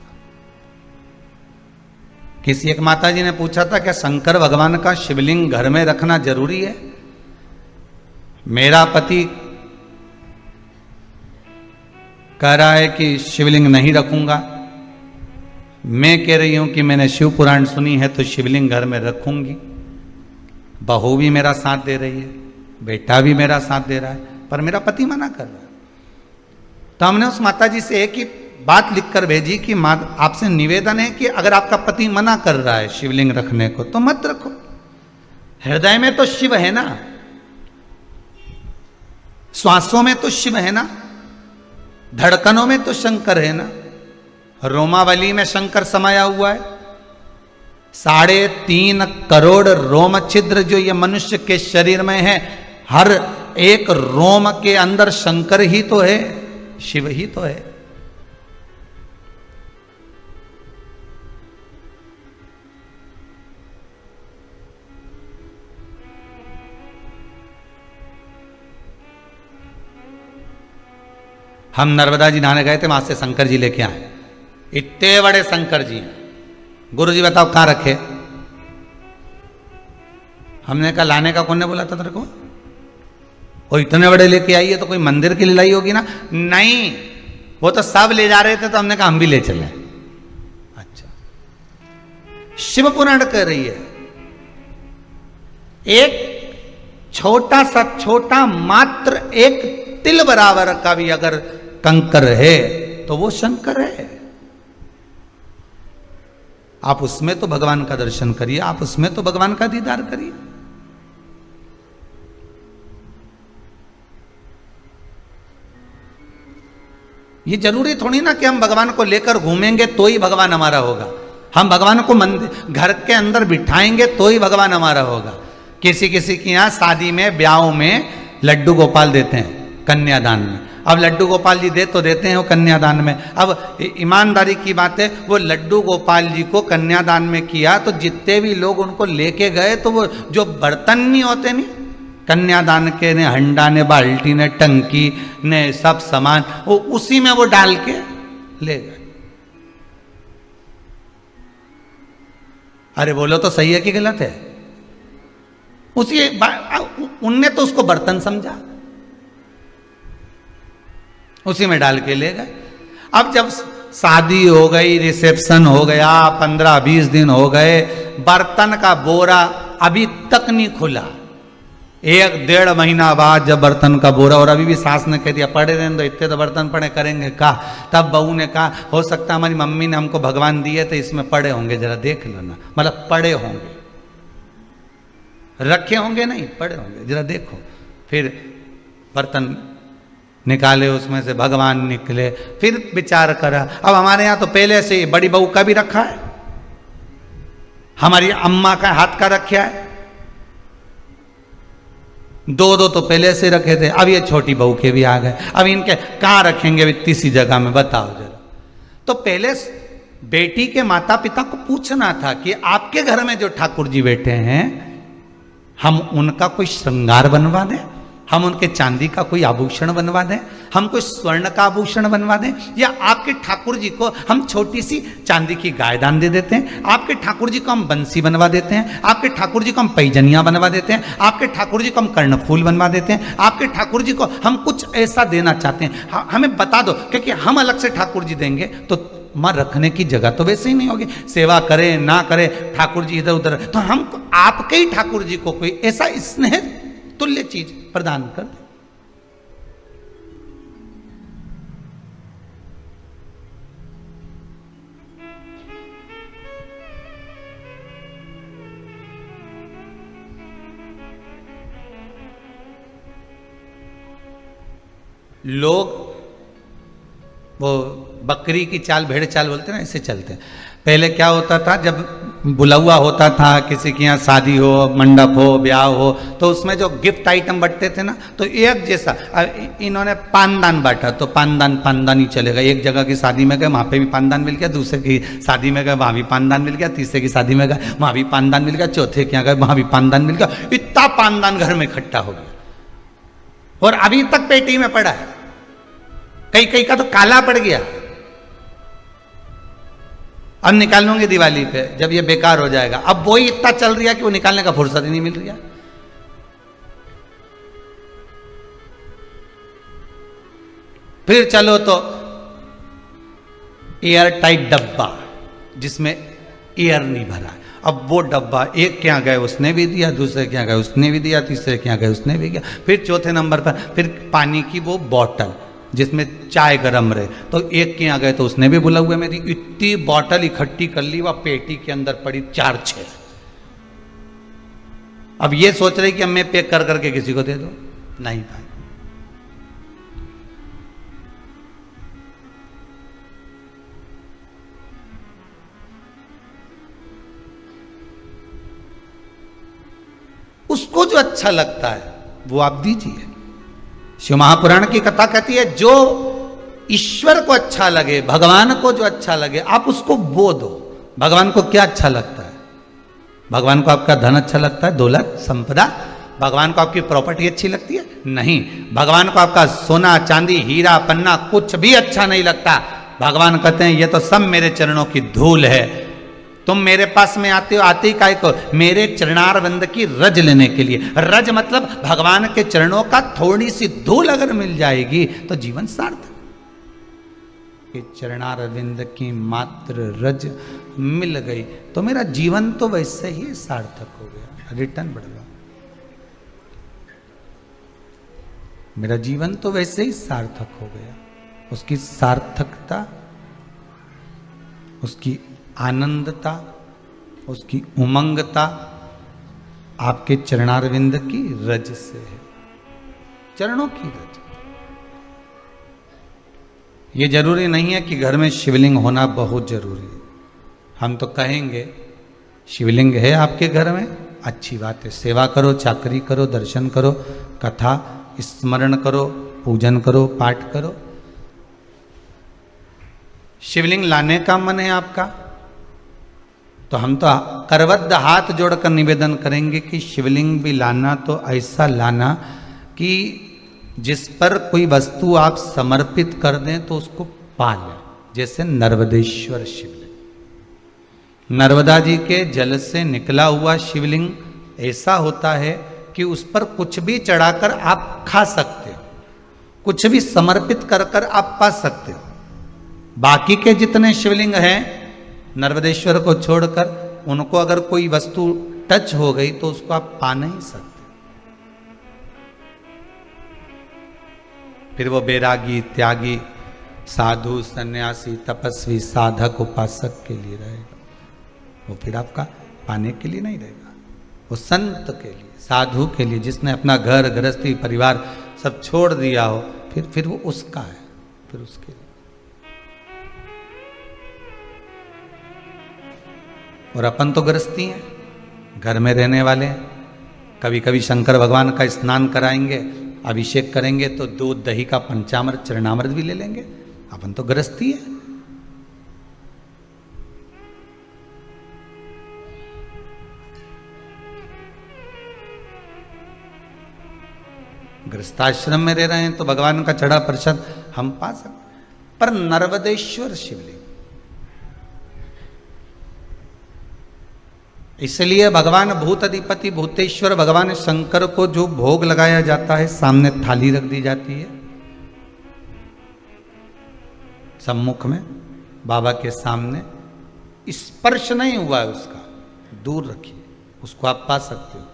किसी एक माता जी ने पूछा था क्या शंकर भगवान का शिवलिंग घर में रखना जरूरी है? मेरा पति कह रहा है कि शिवलिंग नहीं रखूंगा, मैं कह रही हूं कि मैंने शिव पुराण सुनी है तो शिवलिंग घर में रखूंगी। बहू भी मेरा साथ दे रही है, बेटा भी मेरा साथ दे रहा है, पर मेरा पति मना कर रहा है। तो हमने उस माता जी से एक ही बात लिखकर भेजी कि आपसे निवेदन है कि अगर आपका पति मना कर रहा है शिवलिंग रखने को तो मत रखो। हृदय में तो शिव है ना, श्वासों में तो शिव है ना, धड़कनों में तो शंकर है ना, रोमावली में शंकर समाया हुआ है। 3.5 करोड़ रोम छिद्र जो ये मनुष्य के शरीर में है, हर एक रोम के अंदर शंकर ही तो है, शिव ही तो है। हम नर्मदा जी नहाने गए थे, वहां से शंकर जी लेके आए, इतने बड़े शंकर जी हैं। गुरु जी बताओ कहां रखे? हमने कहा लाने का कौन ने बोला था तेरे को? वो इतने बड़े लेके आई है तो कोई मंदिर की लाई होगी ना? नहीं, वो तो सब ले जा रहे थे तो हमने कहा हम भी ले चले। अच्छा, शिव पुराण कह रही है एक छोटा मात्र एक तिल बराबर का भी अगर कंकर है तो वो शंकर है। आप उसमें तो भगवान का दर्शन करिए, आप उसमें तो भगवान का दीदार करिए। ये जरूरी थोड़ी ना कि हम भगवान को लेकर घूमेंगे तो ही भगवान हमारा होगा। हम भगवान को मंदिर घर के अंदर बिठाएंगे तो ही भगवान हमारा होगा। किसी किसी के यहाँ शादी में ब्याहों में लड्डू गोपाल देते हैं कन्यादान में। अब लड्डू गोपाल जी दे तो देते हैं वो कन्यादान में। अब ईमानदारी की बात है, वो लड्डू गोपाल जी को कन्यादान में किया तो जितने भी लोग उनको लेके गए तो वो जो बर्तन नहीं होते नहीं कन्यादान के, ने हंडा ने बाल्टी ने टंकी ने सब सामान, वो उसी में वो डाल के ले गए। अरे बोलो तो सही है कि गलत है? उसी उनने तो उसको बर्तन समझा, उसी में डाल के ले गए। अब जब शादी हो गई, रिसेप्शन हो गया, 15-20 दिन हो गए, बर्तन का बोरा अभी तक नहीं खुला। 1-1.5 महीना बाद जब बर्तन का बोरा, और अभी भी सास ने कह दिया पड़े रहने दो, इतने तो बर्तन पड़े करेंगे का। तब बहू ने कहा हो सकता हमारी मम्मी ने हमको भगवान दिए तो इसमें पड़े होंगे, जरा देख लो ना। मतलब पड़े होंगे, रखे होंगे नहीं, पड़े होंगे, जरा देखो। फिर बर्तन निकाले, उसमें से भगवान निकले। फिर विचार करा, अब हमारे यहाँ तो पहले से बड़ी बहू का भी रखा है, हमारी अम्मा का हाथ का रखा है, 2 तो पहले से रखे थे। अब ये छोटी बहू के भी आ गए, अब इनके कहाँ रखेंगे तीसरी जगह में, बताओ जरा। तो पहले बेटी के माता पिता को पूछना था कि आपके घर में जो ठाकुर जी बैठे हैं, हम उनका कोई श्रृंगार बनवा दें, हम उनके चांदी का कोई आभूषण बनवा दें, हम कोई स्वर्ण का आभूषण बनवा दें, या आपके ठाकुर जी को हम छोटी सी चांदी की गाय दान दे देते हैं, आपके ठाकुर जी को हम बंसी बनवा देते हैं, आपके ठाकुर जी को हम पैजनियां बनवा देते हैं, आपके ठाकुर जी को हम कर्णफूल बनवा देते हैं, आपके ठाकुर जी को हम कुछ ऐसा देना चाहते हैं, हमें बता दो, क्योंकि हम अलग से ठाकुर जी देंगे तो मां रखने की जगह तो वैसे ही नहीं होगी, सेवा करे ना करे ठाकुर जी इधर उधर, तो हम आपके ही ठाकुर जी को कोई ऐसा स्नेह तुल्य चीज प्रदान कर दे। लोग वो बकरी की चाल, भेड़ चाल बोलते हैं ना, ऐसे चलते हैं। पहले क्या होता था, जब बुलावा होता था किसी के यहाँ शादी हो, मंडप हो, ब्याह हो, तो उसमें जो गिफ्ट आइटम बंटते थे ना, तो एक जैसा इन्होंने पानदान बांटा, तो पानदान ही चलेगा। एक जगह की शादी में गए, वहाँ पे भी पानदान मिल गया, दूसरे की शादी में गए वहाँ भी पानदान मिल गया, तीसरे की शादी में गए वहाँ भी पानदान मिल गया, चौथे के यहाँ गए वहाँ भी पानदान मिल गया। इतना पानदान घर में इकट्ठा हो गया और अभी तक पेटी में पड़ा है। कई कई का तो काला पड़ गया। अब निकालूंगी दिवाली पे जब ये बेकार हो जाएगा। अब वही इतना चल रहा है कि वो निकालने का फुर्सत ही नहीं मिल रही है। फिर चलो तो एयर टाइट डब्बा जिसमें एयर नहीं भरा। अब वो डब्बा एक के यहाँ गए उसने भी दिया, दूसरे के यहाँ गए उसने भी दिया, तीसरे के यहाँ गए उसने भी दिया। फिर चौथे नंबर पर फिर पानी की वो बॉटल जिसमें चाय गरम रहे, तो एक के यहाँ गए तो उसने भी बुला हुए मेरी इतनी बॉटल इकट्ठी कर ली, वह पेटी के अंदर पड़ी 4-6। अब ये सोच रही कि अब मैं पैक कर करके किसी को दे दो, नहीं भाई। उसको जो अच्छा लगता है वो आप दीजिए। शिव महापुराण की कथा कहती है जो ईश्वर को अच्छा लगे, भगवान को जो अच्छा लगे आप उसको वो दो। भगवान को क्या अच्छा लगता है? भगवान को आपका धन अच्छा लगता है, दौलत संपदा? भगवान को आपकी प्रॉपर्टी अच्छी लगती है? नहीं। भगवान को आपका सोना चांदी हीरा पन्ना कुछ भी अच्छा नहीं लगता। भगवान कहते हैं ये तो सब मेरे चरणों की धूल है। तुम मेरे पास में आते हो, आते ही काय को? मेरे चरणारविंद की रज लेने के लिए। रज मतलब भगवान के चरणों का थोड़ी सी धूल अगर मिल जाएगी तो जीवन सार्थक। कि चरणारविंद की मात्र रज मिल गई तो मेरा जीवन तो वैसे ही सार्थक हो गया। रिटर्न बढ़ गया, मेरा जीवन तो वैसे ही सार्थक हो गया। उसकी सार्थकता, उसकी आनंदता, उसकी उमंगता आपके चरणारविंद की रज से है, चरणों की रज। ये जरूरी नहीं है कि घर में शिवलिंग होना बहुत जरूरी है। हम तो कहेंगे शिवलिंग है आपके घर में, अच्छी बात है, सेवा करो, चाकरी करो, दर्शन करो, कथा स्मरण करो, पूजन करो, पाठ करो। शिवलिंग लाने का मन है आपका तो हम तो करबद्ध हाथ जोड़कर निवेदन करेंगे कि शिवलिंग भी लाना तो ऐसा लाना कि जिस पर कोई वस्तु आप समर्पित कर दें तो उसको पा लें। जैसे नर्मदेश्वर शिवलिंग, नर्मदा जी के जल से निकला हुआ शिवलिंग ऐसा होता है कि उस पर कुछ भी चढ़ाकर आप खा सकते हो, कुछ भी समर्पित कर कर आप पा सकते हो। बाकी के जितने शिवलिंग हैं नर्मदेश्वर को छोड़कर, उनको अगर कोई वस्तु टच हो गई तो उसको आप पा नहीं सकते। फिर वो बैरागी, त्यागी, साधु, सन्यासी, तपस्वी, साधक, उपासक के लिए रहेगा, वो फिर आपका पाने के लिए नहीं रहेगा। वो संत के लिए, साधु के लिए, जिसने अपना घर गृहस्थी परिवार सब छोड़ दिया हो, फिर वो उसका है, फिर उसके लिए। और अपन तो गृहस्थी हैं, घर में रहने वाले हैं। कभी कभी शंकर भगवान का स्नान कराएंगे, अभिषेक करेंगे तो दूध दही का पंचामृत चरणामृत भी ले लेंगे। अपन तो गृहस्थी है। गृहस्थाश्रम में रह रहे हैं तो भगवान का चढ़ा प्रसाद हम पा सकते, पर नर्मदेश्वर शिवलिंग, इसलिए भगवान भूत अधिपति भूतेश्वर भगवान शंकर को जो भोग लगाया जाता है, सामने थाली रख दी जाती है सम्मुख में बाबा के सामने, स्पर्श नहीं हुआ है उसका, दूर रखिए, उसको आप पा सकते हो।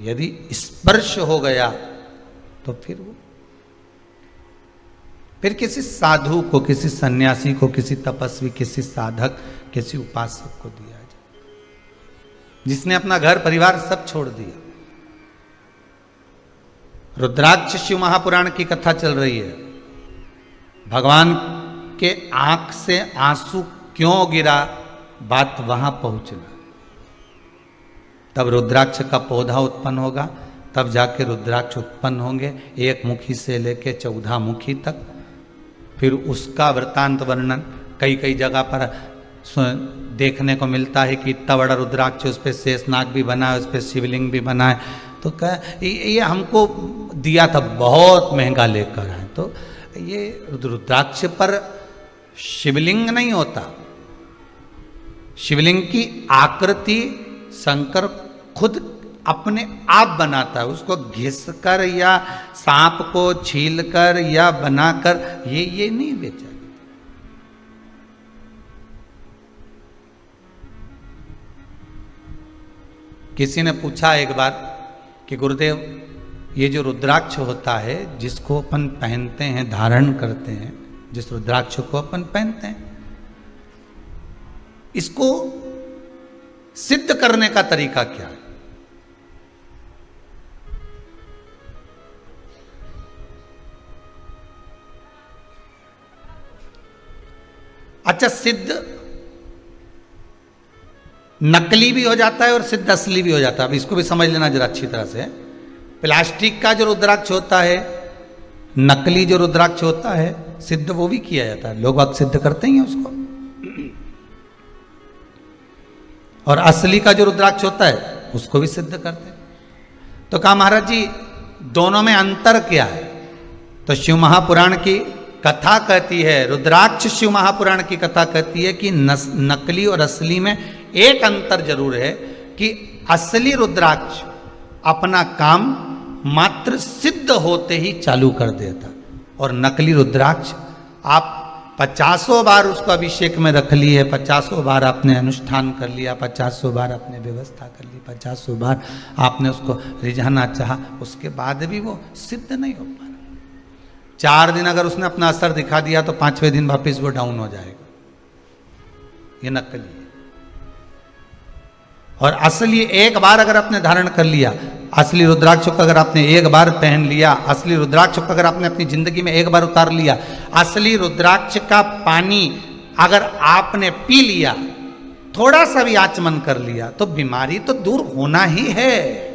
यदि स्पर्श हो गया तो फिर किसी साधु को, किसी सन्यासी को, किसी तपस्वी, किसी साधक, किसी उपासक को दिया जाए, जिसने अपना घर परिवार सब छोड़ दिया। रुद्राक्ष शिव महापुराण की कथा चल रही है, भगवान के आंख से आंसू क्यों गिरा, बात वहां पहुंचना। तब रुद्राक्ष का पौधा उत्पन्न होगा, तब जाके रुद्राक्ष उत्पन्न होंगे, एक मुखी से लेके 14 मुखी तक। फिर उसका वृत्तांत वर्णन कई कई जगह पर देखने को मिलता है कि इतना बड़ा रुद्राक्ष, उस पर शेषनाग भी बना है, उस पर शिवलिंग भी बना है। तो ये हमको दिया था, बहुत महंगा लेकर आए। तो ये रुद्राक्ष पर शिवलिंग नहीं होता, शिवलिंग की आकृति शंकर खुद अपने आप बनाता है, उसको घिसकर या सांप को छीलकर या बनाकर ये नहीं बेचा। किसी ने पूछा एक बार कि गुरुदेव, ये जो रुद्राक्ष होता है जिसको अपन पहनते हैं, धारण करते हैं, जिस रुद्राक्ष को अपन पहनते हैं, इसको सिद्ध करने का तरीका क्या है? अच्छा, सिद्ध नकली भी हो जाता है और सिद्ध असली भी हो जाता है। अब इसको भी समझ लेना जरा अच्छी तरह से। प्लास्टिक का जो रुद्राक्ष होता है, नकली जो रुद्राक्ष होता है, सिद्ध वो भी किया जाता है, लोग अब सिद्ध करते ही हैं उसको। और असली का जो रुद्राक्ष होता है उसको भी सिद्ध करते हैं। तो कहा महाराज जी दोनों में अंतर क्या है? तो शिव महापुराण की कथा कहती है, रुद्राक्ष शिव महापुराण की कथा कहती है कि नकली और असली में एक अंतर जरूर है कि असली रुद्राक्ष अपना काम मात्र सिद्ध होते ही चालू कर देता, और नकली रुद्राक्ष आप 50 बार उसको अभिषेक में रख लिए, 50 बार आपने अनुष्ठान कर लिया, 50 बार आपने व्यवस्था कर ली, 50 बार आपने उसको रिझाना चाहा, उसके बाद भी वो सिद्ध नहीं हो पा रहा। 4 दिन अगर उसने अपना असर दिखा दिया तो 5वें दिन वापस वो डाउन हो जाएगा। ये नकली है। और असली एक बार अगर आपने धारण कर लिया, असली रुद्राक्ष को अगर आपने एक बार पहन लिया, असली रुद्राक्ष को अगर आपने अपनी जिंदगी में एक बार उतार लिया, असली रुद्राक्ष का पानी अगर आपने पी लिया, थोड़ा सा भी आचमन कर लिया, तो बीमारी तो दूर होना ही है।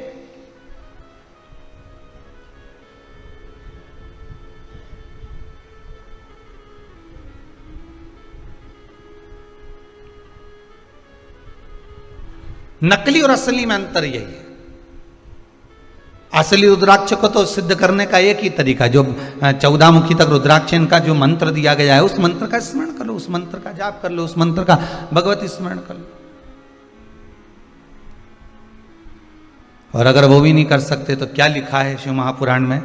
नकली और असली में अंतर यही है। असली रुद्राक्ष को तो सिद्ध करने का एक ही तरीका, जो 14 मुखी तक रुद्राक्ष इनका जो मंत्र दिया गया है, उस मंत्र का स्मरण कर लो, उस मंत्र का जाप कर लो, उस मंत्र का भगवती स्मरण कर लो। और अगर वो भी नहीं कर सकते तो क्या लिखा है शिव महापुराण में?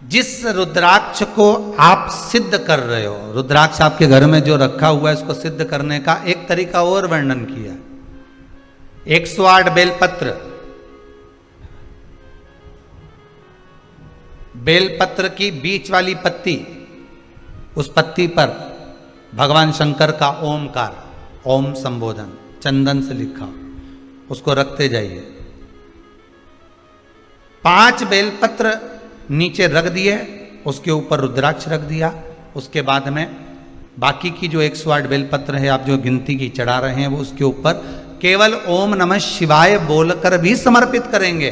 जिस रुद्राक्ष को आप सिद्ध कर रहे हो, रुद्राक्ष आपके घर में जो रखा हुआ है, उसको सिद्ध करने का एक तरीका और वर्णन किया। 108 बेलपत्र, बेलपत्र की बीच वाली पत्ती, उस पत्ती पर भगवान शंकर का ओमकार, ओम संबोधन चंदन से लिखा, उसको रखते जाइए। 5 बेलपत्र नीचे रख दिए, उसके ऊपर रुद्राक्ष रख दिया। उसके बाद में बाकी की जो 108 बेलपत्र है, आप जो गिनती की चढ़ा रहे हैं, वो उसके ऊपर केवल ओम नमः शिवाय बोलकर भी समर्पित करेंगे।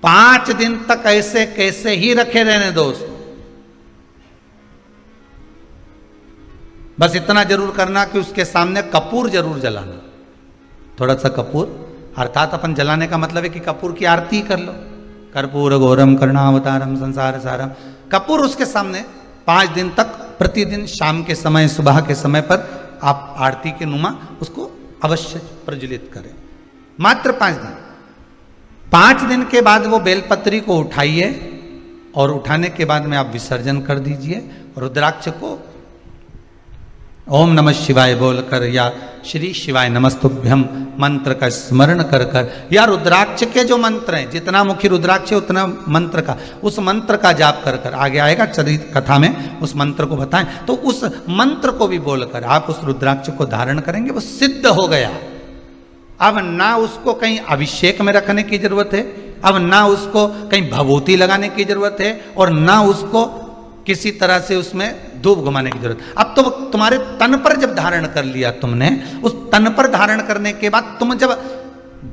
5 दिन तक ऐसे कैसे ही रखे रहने दो उसको। बस इतना जरूर करना कि उसके सामने कपूर जरूर जलाना, थोड़ा सा कपूर, अर्थात अपन जलाने का मतलब है कि कपूर की आरती कर लो, कर्पूर गौरम करुणावतारम संसार सारम। कपूर उसके सामने 5 दिन तक प्रतिदिन शाम के समय सुबह के समय पर आप आरती के नुमा उसको अवश्य प्रज्वलित करें। मात्र 5 दिन। 5 दिन के बाद वो बेलपत्री को उठाइए और उठाने के बाद में आप विसर्जन कर दीजिए। रुद्राक्ष को ओम नमः शिवाय बोलकर या श्री शिवाय नमस्तुभ्यम मंत्र का स्मरण कर कर या रुद्राक्ष के जो मंत्र हैं, जितना मुखी रुद्राक्ष है उतना मंत्र का, उस मंत्र का जाप कर कर, आगे आएगा चरित कथा में उस मंत्र को बताएं, तो उस मंत्र को भी बोलकर आप उस रुद्राक्ष को धारण करेंगे। वो सिद्ध हो गया। अब ना उसको कहीं अभिषेक में रखने की जरूरत है, अब ना उसको कहीं भभूति लगाने की जरूरत है, और ना उसको किसी तरह से उसमें धूप घुमाने की जरूरत। अब तो तुम्हारे तन पर जब धारण कर लिया तुमने, उस तन पर धारण करने के बाद तुम जब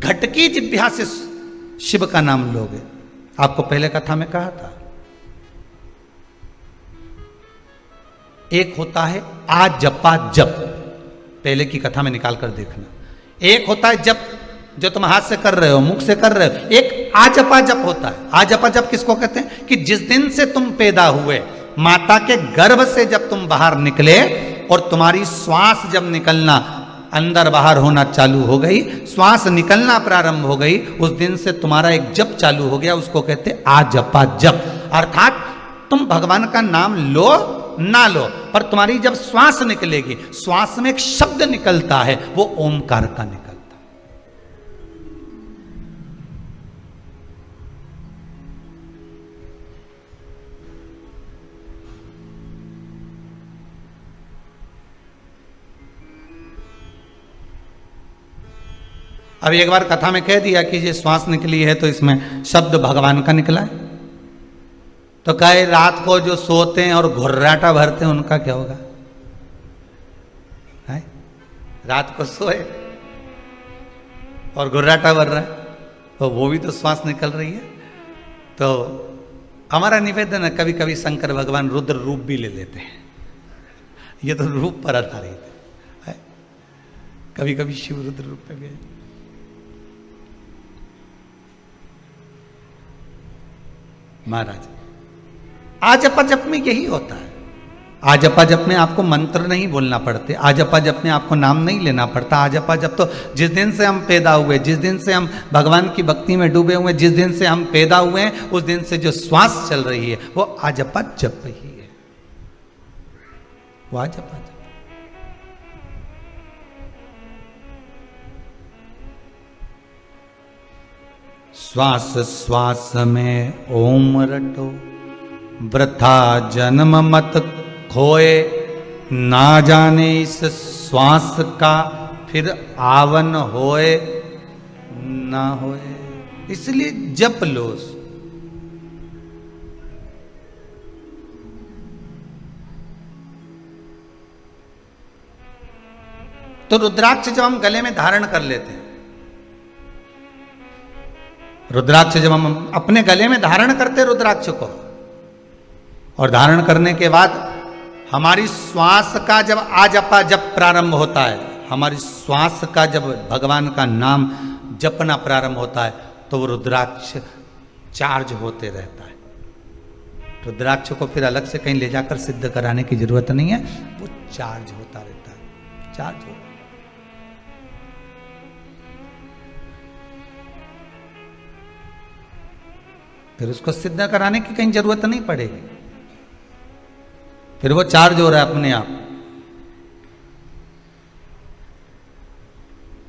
घटकी जिह्वा से शिव का नाम लोगे, आपको पहले कथा में कहा था, एक होता है आ जपा जप, पहले की कथा में निकाल कर देखना। एक होता है जप जो तुम हाथ से कर रहे हो, मुख से कर रहे हो। एक आजपा जप होता है। आजपा जप किसको कहते हैं? कि जिस दिन से तुम पैदा हुए, माता के गर्भ से जब तुम बाहर निकले और तुम्हारी श्वास जब निकलना, अंदर बाहर होना चालू हो गई, श्वास निकलना प्रारंभ हो गई, उस दिन से तुम्हारा एक जप चालू हो गया, उसको कहते हैं आजपा जप। अर्थात तुम भगवान का नाम लो ना लो, पर तुम्हारी जब श्वास निकलेगी, श्वास में एक शब्द निकलता है, वो ओमकार का निकलता है। अब एक बार कथा में कह दिया कि ये श्वास निकली है तो इसमें शब्द भगवान का निकला है, तो कहे रात को जो सोते हैं और घुर्राटा भरते हैं उनका क्या होगा? है? रात को सोए और घुर्राटा भर रहा है, तो वो भी तो श्वास निकल रही है। तो हमारा निवेदन है, कभी कभी शंकर भगवान रुद्र रूप भी ले लेते हैं, ये तो रूप पर आधारित है। कभी कभी शिव रुद्र रूप में भी। महाराज आजपा जप में यही होता है। आजपा जप में आपको मंत्र नहीं बोलना पड़ते, आजपा जप में आपको नाम नहीं लेना पड़ता। आजपा जप तो जिस दिन से हम पैदा हुए, जिस दिन से हम भगवान की भक्ति में डूबे हुए, जिस दिन से हम पैदा हुए हैं, उस दिन से जो श्वास चल रही है वो आजपा जप ही है। वो आजपा जप। श्वास श्वास में ओम रटो, वृथा जन्म मत खोए, ना जाने इस श्वास का फिर आवन होए ना होए। इसलिए जप लो। तो रुद्राक्ष जब हम गले में धारण कर लेते हैं, रुद्राक्ष जब हम अपने गले में धारण करते रुद्राक्ष को, और धारण करने के बाद हमारी श्वास का जब आजपा जप प्रारंभ होता है, हमारी श्वास का जब भगवान का नाम जपना प्रारंभ होता है, तो वो रुद्राक्ष चार्ज होते रहता है। रुद्राक्ष को फिर अलग से कहीं ले जाकर सिद्ध कराने की जरूरत नहीं है, वो चार्ज होता रहता है, चार्ज होता है। फिर उसको सिद्ध कराने की कहीं जरूरत नहीं पड़ेगी, फिर वो चार्ज हो रहा है अपने आप,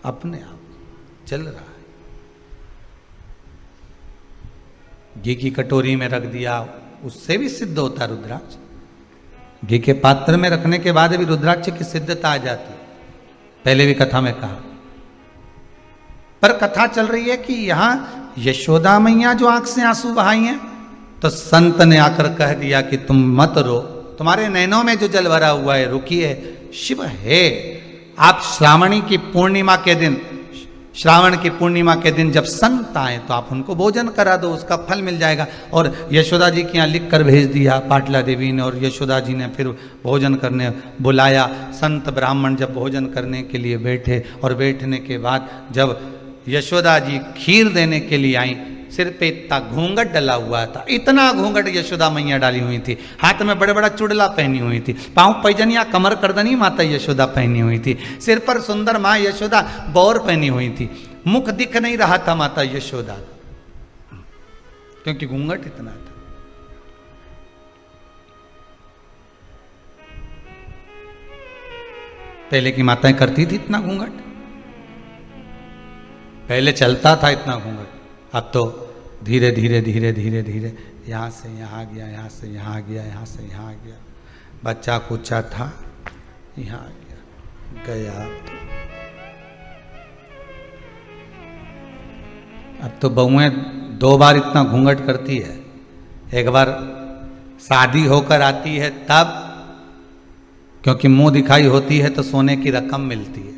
अपने आप चल रहा है। घी की कटोरी में रख दिया, उससे भी सिद्ध होता है रुद्राक्ष। घी के पात्र में रखने के बाद भी रुद्राक्ष की सिद्धता आ जाती है, पहले भी कथा में कहा। पर कथा चल रही है कि यहां यशोदा मैया जो आंख से आंसू बहाई हैं, तो संत ने आकर कह दिया कि तुम मत रो, तुम्हारे नैनों में जो जल भरा हुआ है रुकिए, शिव है। आप श्रावणी की पूर्णिमा के दिन, श्रावण की पूर्णिमा के दिन जब संत आए तो आप उनको भोजन करा दो, उसका फल मिल जाएगा। और यशोदा जी के यहाँ लिख कर भेज दिया पाटला देवी ने, और यशोदा जी ने फिर भोजन करने बुलाया। संत ब्राह्मण जब भोजन करने के लिए बैठे, और बैठने के बाद जब यशोदा जी खीर देने के लिए आई, सिर पे इतना घूंघट डला हुआ था, इतना घूंघट यशोदा मैया डाली हुई थी, हाथ में बड़े बड़ा चुड़ला पहनी हुई थी, पाँव पैजनिया कमर करदनी माता यशोदा पहनी हुई थी, सिर पर सुंदर माँ यशोदा बौर पहनी हुई थी, मुख दिख नहीं रहा था माता यशोदा क्योंकि घूंघट इतना था। पहले की माताएं करती थी इतना घूंघट, पहले चलता था इतना घूंघट, अब तो धीरे धीरे धीरे धीरे धीरे यहाँ से यहाँ गया, यहाँ से यहाँ गया, यहाँ से यहाँ गया, बच्चा कुचा था यहाँ गया गया। अब तो बहुएं 2 बार इतना घूंघट करती है, एक बार शादी होकर आती है तब, क्योंकि मुंह दिखाई होती है तो सोने की रकम मिलती है,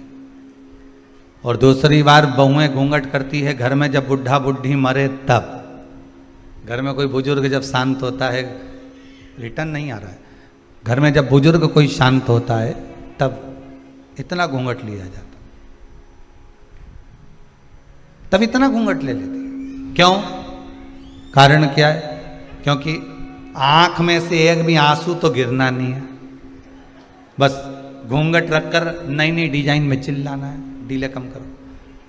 और दूसरी बार बहुएं घूंघट करती है घर में जब बुढ़ा बुढ़ी मरे तब। घर में कोई बुजुर्ग जब शांत होता है, रिटर्न नहीं आ रहा है, घर में जब बुजुर्ग कोई शांत होता है तब इतना घूंघट लिया जाता, तब इतना घूंघट ले लेती। क्यों? कारण क्या है? क्योंकि आंख में से एक भी आंसू तो गिरना नहीं है, बस घूंघट रखकर नई नई डिजाइन में चिल्लाना है, डीले कम करो,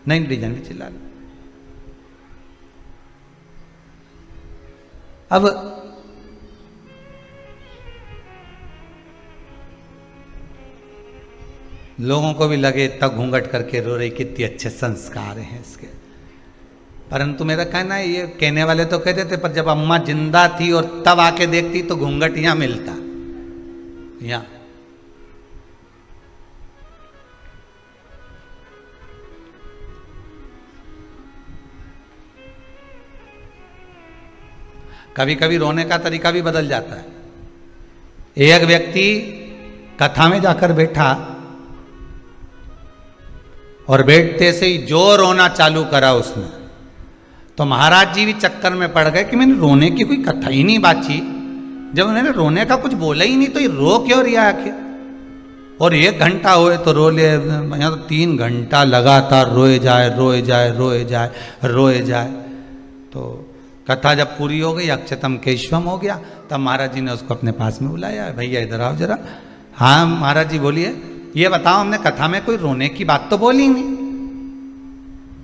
नई डिजाइन में चिल्लाना। अब लोगों को भी लगे इतना घूंघट करके रो रही, कितने अच्छे संस्कार हैं इसके, परंतु मेरा कहना है, ये कहने वाले तो कहते थे, पर जब अम्मा जिंदा थी और तब आके देखती तो घूंघट यहां मिलता, यहां। कभी कभी रोने का तरीका भी बदल जाता है। एक व्यक्ति कथा में जाकर बैठा और बैठते से ही जो रोना चालू करा उसने, तो महाराज जी भी चक्कर में पड़ गए कि मैंने रोने की कोई कथा ही नहीं बाची, जब उन्होंने रोने का कुछ बोला ही नहीं तो ये रो क्यों रिया आखिर। और 1 घंटा हुए तो रो ले, यहाँ तो 3 घंटा लगातार रोए जाए रोए जाए रोए जाए रोए जाए। तो कथा जब पूरी हो गई, अक्षतम केशवम हो गया, तब महाराज जी ने उसको अपने पास में बुलाया, भैया इधर आओ जरा। हाँ महाराज जी बोलिए, ये बताओ हमने कथा में कोई रोने की बात तो बोली नहीं,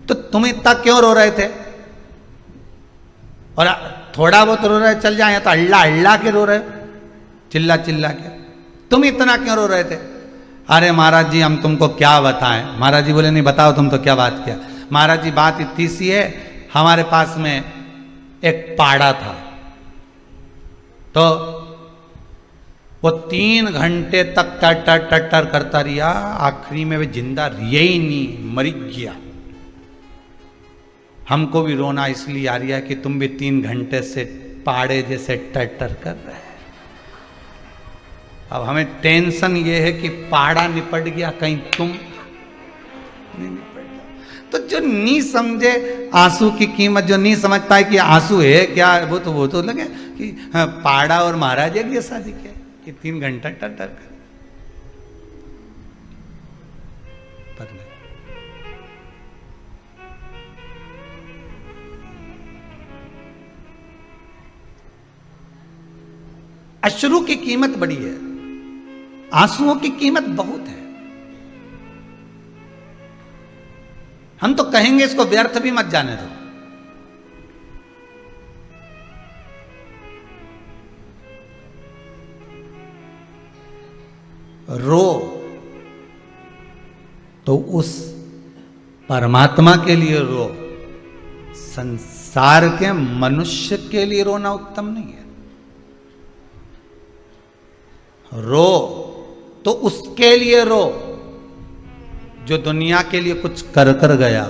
तो तुम इतना क्यों रो रहे थे? और थोड़ा बहुत रो रहे चल जाए, तो अल्लाह अल्लाह के रो रहे, चिल्ला चिल्ला के, तुम इतना क्यों रो रहे थे? अरे महाराज जी हम तुमको क्या बताएं। महाराज जी बोले नहीं बताओ तुम तो क्या बात किया। महाराज जी बात इतनी सी है, हमारे पास में एक पाड़ा था, तो वो 3 घंटे तक टटर टटर करता रिया, आखिरी में वो जिंदा रिया ही नहीं, मर गया। हमको भी रोना इसलिए आ रहा है कि तुम भी 3 घंटे से पाड़े जैसे टटर कर रहे हैं। अब हमें टेंशन ये है कि पाड़ा निपट गया, कहीं तुम नहीं निपट गया। तो जो नहीं समझे आंसू की कीमत, जो नहीं समझ पाए कि आंसू है क्या, वो तो लगे कि हाँ, पाड़ा और महाराज एक जैसा दिखे कि 3 घंटा टटर कर। अश्रु की कीमत बड़ी है, आंसुओं की कीमत बहुत है। हम तो कहेंगे इसको व्यर्थ भी मत जाने दो। रो तो उस परमात्मा के लिए रो, संसार के मनुष्य के लिए रोना उत्तम नहीं है। रो तो उसके लिए रो जो दुनिया के लिए कुछ कर कर गया,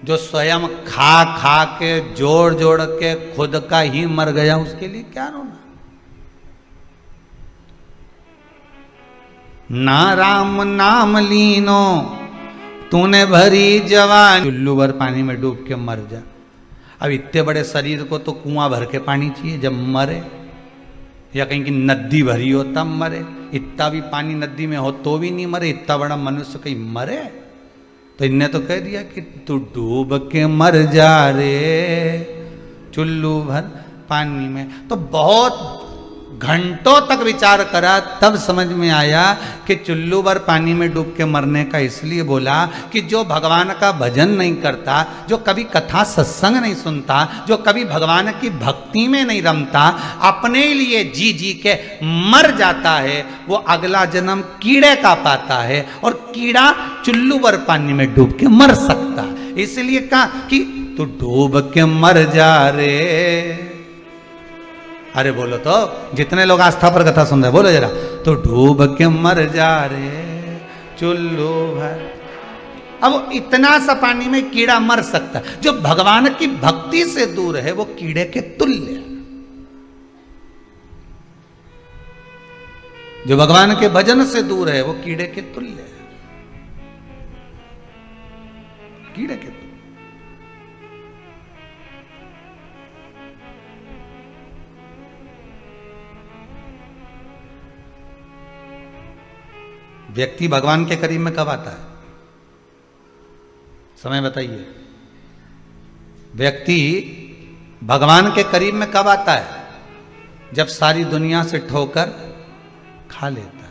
जो स्वयं खा खा के जोड़ जोड़ के खुद का ही मर गया, उसके लिए क्या रोना। ना राम नाम लीनो तूने भरी जवान, चुल्लू भर पानी में डूब के मर जा। अब इतने बड़े शरीर को तो कुआं भर के पानी चाहिए जब मरे, या कहीं की नदी भरी हो तब मरे। इतना भी पानी नदी में हो तो भी नहीं मरे, इतना बड़ा मनुष्य कहीं मरे। तो इनने तो कह दिया कि तू डूब के मर जा रे चुल्लू भर पानी में। तो बहुत घंटों तक विचार करा, तब समझ में आया कि चुल्लू भर पानी में डूब के मरने का इसलिए बोला कि जो भगवान का भजन नहीं करता, जो कभी कथा सत्संग नहीं सुनता, जो कभी भगवान की भक्ति में नहीं रमता, अपने लिए जी जी के मर जाता है, वो अगला जन्म कीड़े का पाता है, और कीड़ा चुल्लू भर पानी में डूब के मर सकता है। इसलिए कहा कि तू डूब के मर जा रे। अरे बोलो तो, जितने लोग आस्था पर कथा सुन रहे बोलो जरा, तो डूब के मर जा रे चुल्लू भर। अब इतना सा पानी में कीड़ा मर सकता है। जो भगवान की भक्ति से दूर है वो कीड़े के तुल्य है। जो भगवान के भजन से दूर है वो कीड़े के तुल्य है, कीड़े के तुल्य। व्यक्ति भगवान के करीब में कब आता है? समय बताइए। व्यक्ति भगवान के करीब में कब आता है? जब सारी दुनिया से ठोकर खा लेता है।